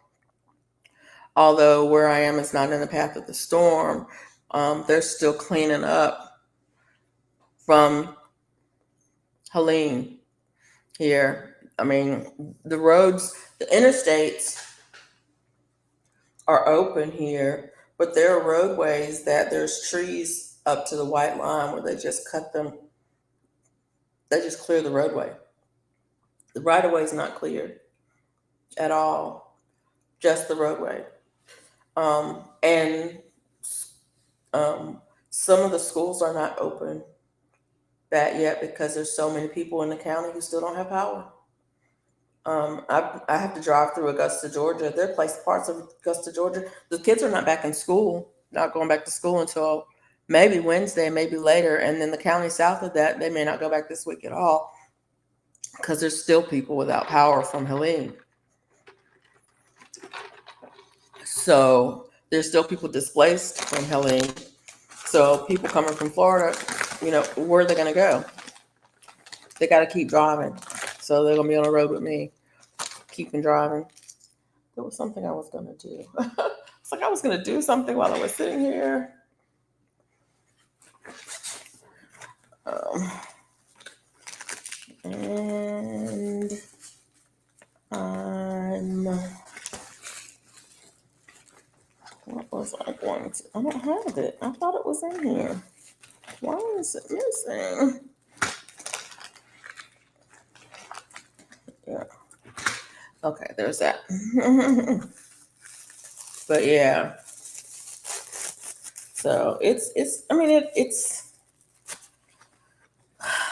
although where I am is not in the path of the storm, they're still cleaning up from Helene here. I mean, the roads, the interstates are open here, but there are roadways that there's trees up to the white line where they just cut them. They just clear the roadway. The right of way is not cleared at all, just the roadway. And some of the schools are not open that yet because there's so many people in the county who still don't have power. I have to drive through Augusta, Georgia. There are parts of Augusta, Georgia. The kids are not back in school, not going back to school until maybe Wednesday, maybe later. And then the county south of that, they may not go back this week at all because there's still people without power from Helene. So there's still people displaced from Helene. So people coming from Florida, where are they going to go? They got to keep driving. So they're going to be on the road with me, keeping driving. There was something I was going to do. It's like I was going to do something while I was sitting here. And what was I going to? I don't have it. I thought it was in here. Why is it missing? Yeah. Okay, there's that. But yeah. So it's I mean it's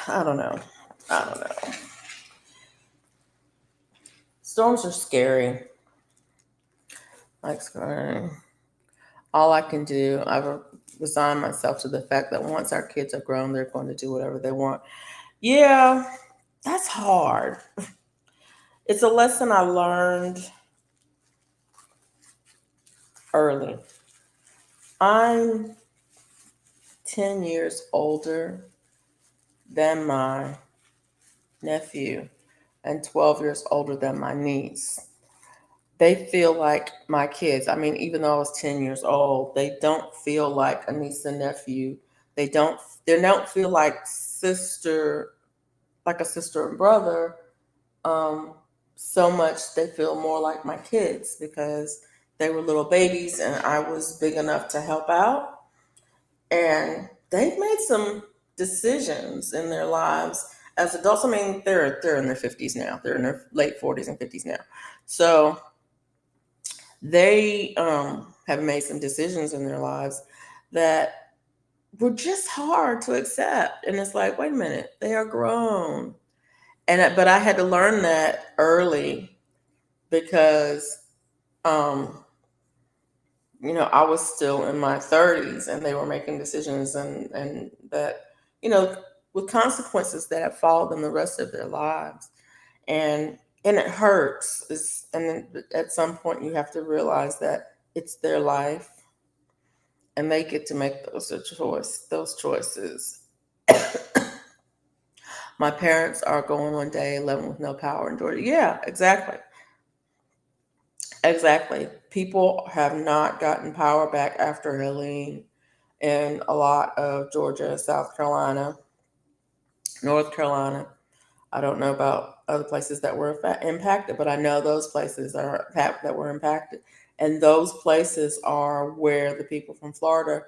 I don't know. Storms are scary. Like all I can do, I've resigned myself to the fact that once our kids are grown, they're going to do whatever they want. Yeah, that's hard. It's a lesson I learned early. I'm 10 years older than my nephew and 12 years older than my niece. They feel like my kids. I mean, even though I was 10 years old, they don't feel like a niece and nephew. They don't feel like a sister and brother. Um, so much they feel more like my kids because they were little babies and I was big enough to help out. And they've made some decisions in their lives as adults. I mean, they're in their 50s now. They're in their late 40s and 50s now. So they have made some decisions in their lives that were just hard to accept. And it's like, wait a minute, they are grown. But I had to learn that early because um, I was still in my 30s and they were making decisions and that, you know, with consequences that have followed them the rest of their lives. And it hurts. And then at some point you have to realize that it's their life and they get to make those choices. My parents are going one day, living with no power in Georgia. Yeah, exactly. Exactly. People have not gotten power back after Helene in a lot of Georgia, South Carolina, North Carolina. I don't know about other places that were impacted, but I know those places that were impacted. And those places are where the people from Florida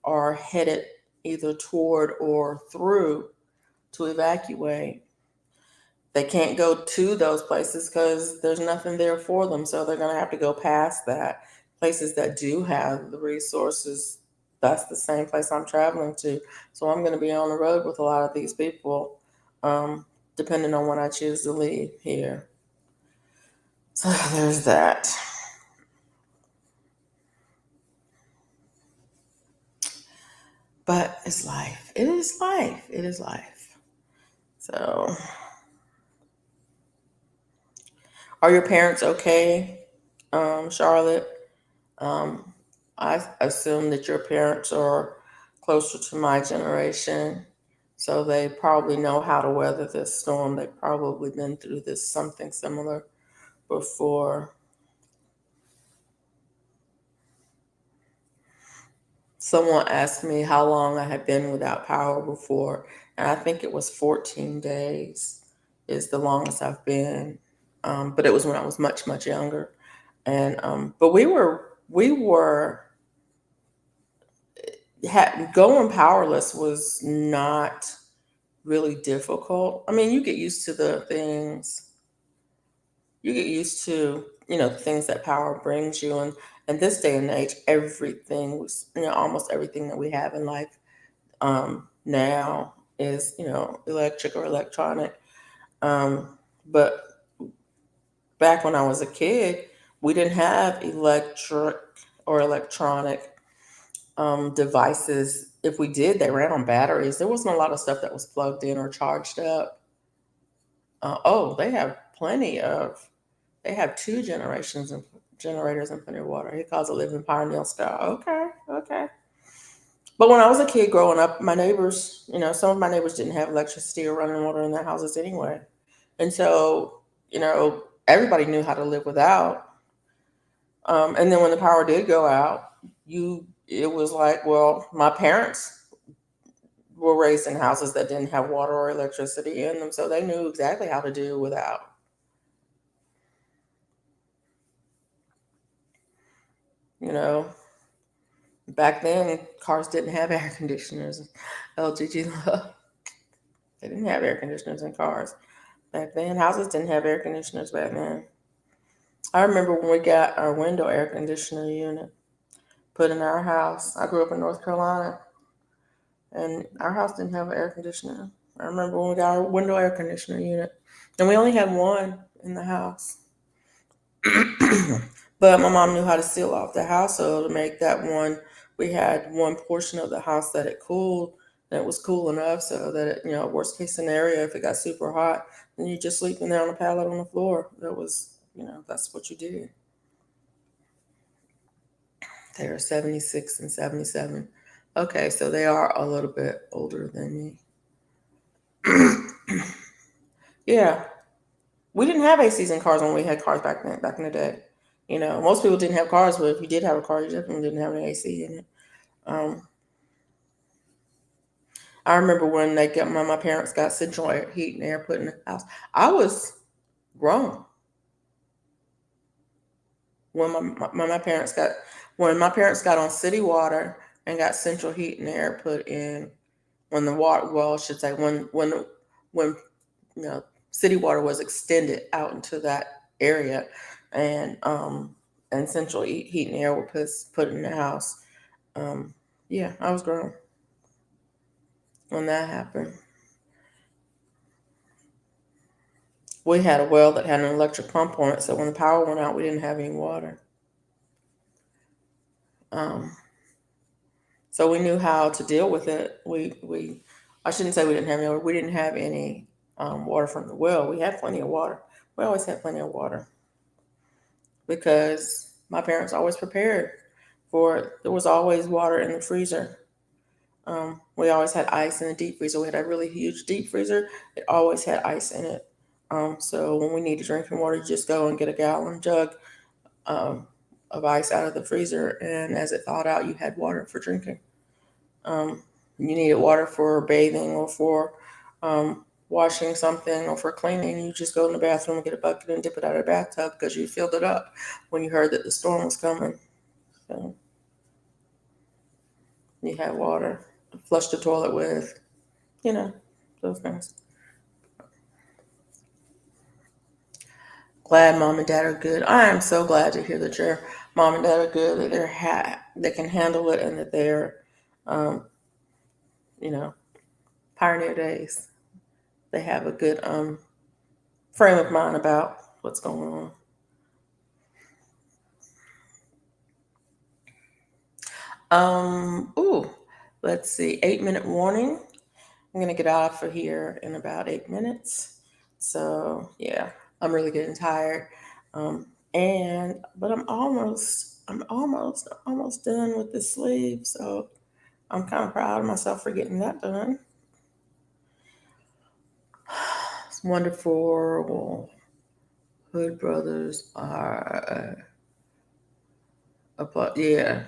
are headed either toward or through to evacuate. They can't go to those places because there's nothing there for them. So they're going to have to go past that. Places that do have the resources, that's the same place I'm traveling to. So I'm going to be on the road with a lot of these people, um, depending on when I choose to leave here. So there's that. But it's life. It is life. It is life. So, are your parents okay, Charlotte? Um, I assume that your parents are closer to my generation, so they probably know how to weather this storm. They've probably been through this something similar before. Someone asked me how long I had been without power before, and I think it was 14 days is the longest I've been. But it was when I was much, much younger. And but we were going powerless was not really difficult. I mean, you get used to the things, you get used to, the things that power brings you. And this day and age, everything was, almost everything that we have in life now is, electric or electronic. But back when I was a kid, we didn't have electric or electronic devices. If we did, they ran on batteries. There wasn't a lot of stuff that was plugged in or charged up. Oh, they have plenty of. They have two generations of generators in plenty of water. He calls it living pioneer style. Okay, okay. But when I was a kid growing up, my neighbors, some of my neighbors didn't have electricity or running water in their houses anyway, and so everybody knew how to live without. And then when the power did go out, it was like, well, my parents were raised in houses that didn't have water or electricity in them, so they knew exactly how to do without. You know, back then cars didn't have air conditioners. LGG love. They didn't have air conditioners in cars back then. Houses didn't have air conditioners back then. I remember when we got our window air conditioner unit put in our house. I grew up in North Carolina, and our house didn't have an air conditioner. I remember when we got our window air conditioner unit, and we only had one in the house. But my mom knew how to seal off the house, so to make that one, we had one portion of the house that it cooled, And it was cool enough so that worst case scenario, if it got super hot, then you just sleeping there on a pallet on the floor. That was, that's what you did. They are 76 and 77. Okay, so they are a little bit older than me. Yeah, we didn't have ACs in cars when we had cars back in the day. Most people didn't have cars, but if you did have a car, you definitely didn't have an AC in it. Um, I remember when my parents got central heat and air put in the house. I was grown when my parents got on city water and got central heat and air put in. When the water, well, I should say when you know city water was extended out into that area, and central heat and air were put in the house. Um, yeah, I was grown when that happened. We had a well that had an electric pump on it, so when the power went out, we didn't have any water. Um, so we knew how to deal with it. We I shouldn't say we didn't have any water. We didn't have any water from the well. We had plenty of water. We always had plenty of water because my parents always prepared for it. There was always water in the freezer. We always had ice in the deep freezer. We had a really huge deep freezer. It always had ice in it. So when we needed drinking water, you just go and get a gallon jug um, of ice out of the freezer, and as it thawed out, you had water for drinking. You needed water for bathing or for washing something or for cleaning. You just go in the bathroom and get a bucket and dip it out of the bathtub because you filled it up when you heard that the storm was coming. So you had water to flush the toilet with, you know, those things. Glad mom and dad are good. I am so glad to hear that your mom and dad are good, that they can handle it, and that they're, um, you know, pioneer days. They have a good frame of mind about what's going on. Ooh, let's see. 8-minute warning. I'm gonna get out of here in about 8 minutes. So yeah, I'm really getting tired. But I'm almost done with the sleeve. So I'm kind of proud of myself for getting that done. It's wonderful. Well, Hood Brothers are yeah.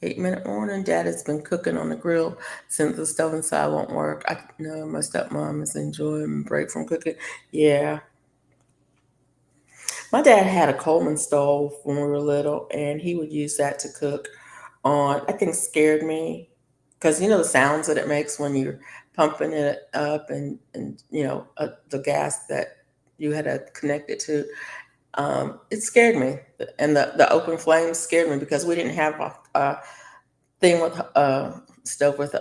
8-minute warning. Dad has been cooking on the grill since the stove inside won't work. I know my stepmom is enjoying a break from cooking. Yeah, my dad had a Coleman stove when we were little, and he would use that to cook on. I think scared me because the sounds that it makes when you're pumping it up, and the gas that you had to connect it to. It scared me, and the open flames scared me because we didn't have a thing with stove with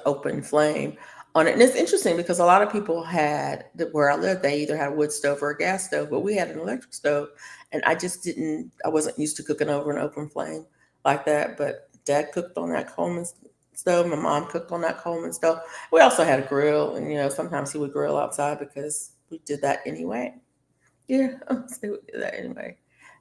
open flame on it. And it's interesting because a lot of people where I lived, they either had a wood stove or a gas stove, but we had an electric stove, and I wasn't used to cooking over an open flame like that. But Dad cooked on that Coleman stove. My mom cooked on that Coleman stove. We also had a grill, and sometimes he would grill outside because we did that anyway. Yeah, so we do that anyway.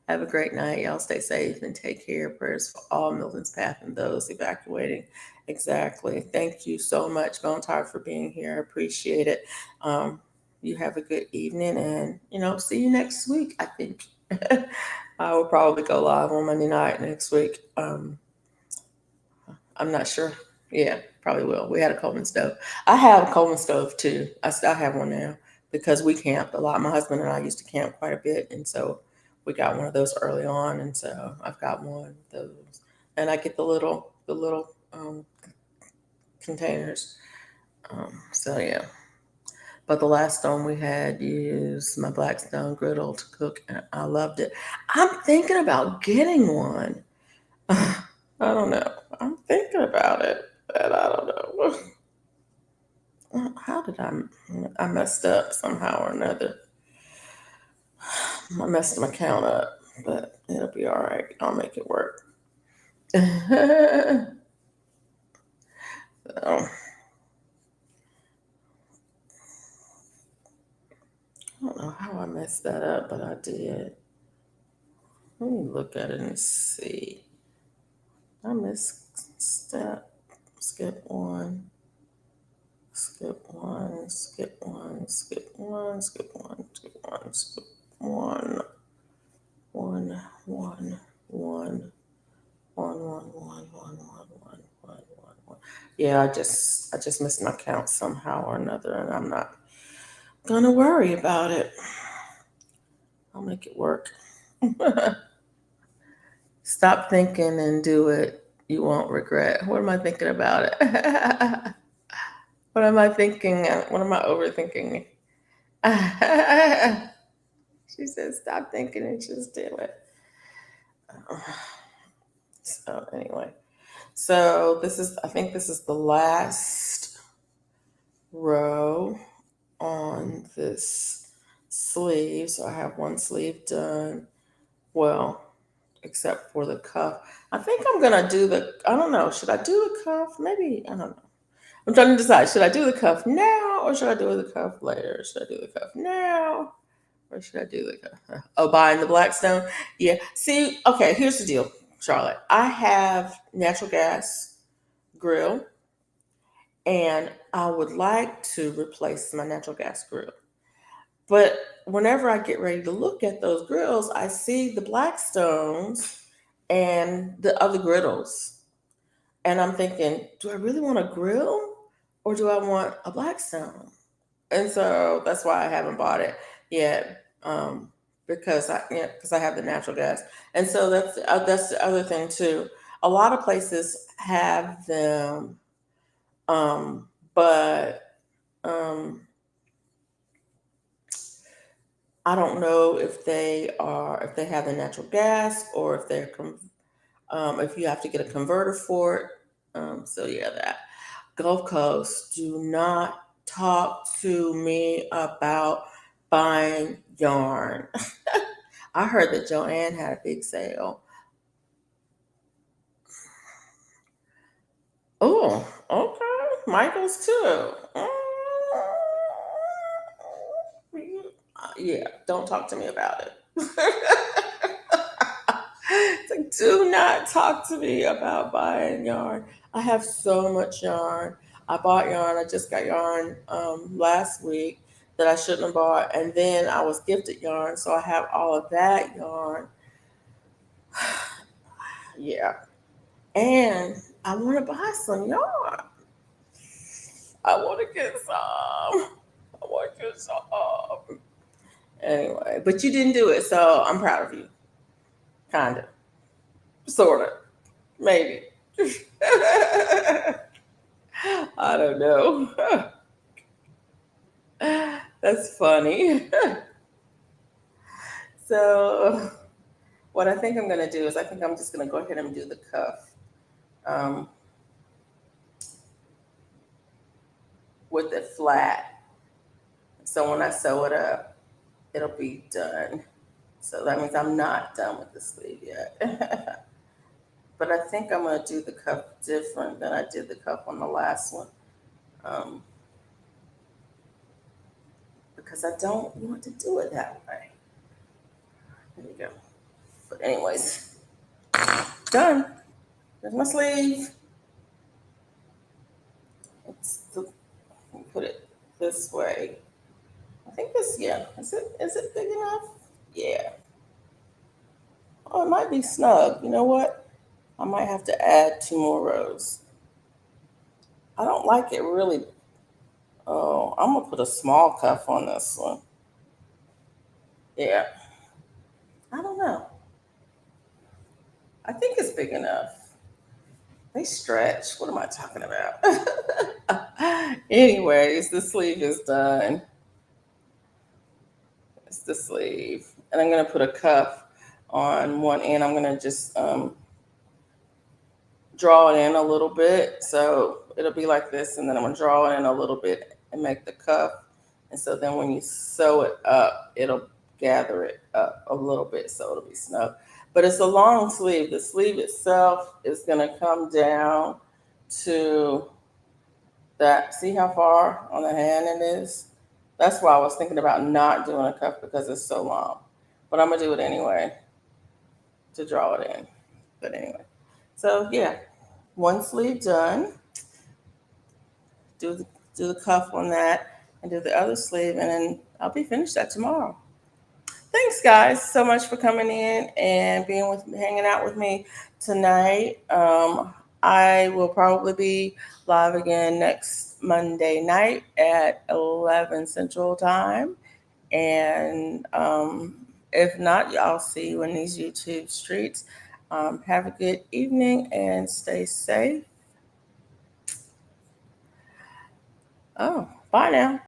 Have a great night. Y'all stay safe and take care. Prayers for all Milton's Path and those evacuating. Exactly. Thank you so much, Bone Tart, for being here. I appreciate it. Um, you have a good evening, and see you next week. I think I will probably go live on Monday night next week. I'm not sure. Yeah, probably will. We had a Coleman stove. I have a Coleman stove too. I still have one now because we camped a lot. My husband and I used to camp quite a bit, and so we got one of those early on, and so I've got one of those. And I get the little containers. So yeah. But the last stone we had used my Blackstone griddle to cook, and I loved it. I'm thinking about getting one. I don't know. I'm thinking about it, but I don't know. How did I messed up somehow or another. I messed my count up, but it'll be all right. I'll make it work. So, I don't know how I messed that up, but I did. Let me look at it and see. I missed step. Skip one. Skip one. Skip one. Skip one. Skip one. Skip one. Skip one. One. One. One. One. One. One. One. One. One. Yeah, I just missed my count somehow or another, and I'm not gonna worry about it. I'll make it work. Stop thinking and do it. You won't regret. What am I thinking about it? What am I thinking? What am I overthinking? She said, stop thinking and just do it. So, anyway. So, I think this is the last row on this sleeve. So, I have one sleeve done. Well, except for the cuff. I think I'm gonna do I don't know, should I do the cuff? Maybe, I don't know. I'm trying to decide, should I do the cuff now or should I do the cuff later? Should I do the cuff now or should I do the cuff? Oh, buying the Blackstone? Yeah. See, okay, here's the deal, Charlotte. I have natural gas grill and I would like to replace my natural gas grill. But whenever I get ready to look at those grills, I see the Blackstones and the other griddles. And I'm thinking, do I really want a grill or do I want a Blackstone? And so that's why I haven't bought it yet, because I have the natural gas. And so that's the other thing too. A lot of places have them, but um, I don't know if they have the natural gas or if you have to get a converter for it. So yeah, that Gulf Coast, do not talk to me about buying yarn. I heard that Joanne had a big sale. Oh, okay. Michael's too. Yeah, don't talk to me about it. It's like, do not talk to me about buying yarn. I have so much yarn. I bought yarn. I just got yarn last week that I shouldn't have bought, and then I was gifted yarn, so I have all of that yarn. Yeah, and I want to buy some yarn. I want to get some. I want to get some. Anyway, but you didn't do it, so I'm proud of you. Kind of, sort of, maybe. I don't know. That's funny. So, what I think I'm going to do is I think I'm just going to go ahead and do the cuff um, with it flat. So, when I sew it up, it'll be done. So, that means I'm not done with the sleeve yet. But I think I'm going to do the cuff different than I did the cuff on the last one um, because I don't want to do it that way. There you go. But, anyways, done. There's my sleeve. It's the, put it this way. I think this, yeah. Is it big enough? Yeah. Oh, it might be snug. You know what? I might have to add two more rows. I don't like it really. Oh, I'm gonna put a small cuff on this one. Yeah. I don't know. I think it's big enough. They stretch. What am I talking about? Anyways, the sleeve is done. It's the sleeve. And I'm gonna put a cuff on one end. I'm gonna just draw it in a little bit. So it'll be like this, and then I'm gonna draw it in a little bit and make the cuff. And so then when you sew it up, it'll gather it up a little bit so it'll be snug. But it's a long sleeve. The sleeve itself is gonna come down to That, see how far on the hand it is? That's why I was thinking about not doing a cuff because it's so long. But I'm gonna do it anyway to draw it in. But anyway. So yeah, one sleeve done. Do the do the cuff on that and do the other sleeve, and then I'll be finished that tomorrow. Thanks, guys, so much for coming in and being with, hanging out with me tonight. I will probably be live again next Monday night at 11 Central Time, and if not, y'all see you in these YouTube streets. Have a good evening and stay safe. Oh, bye now.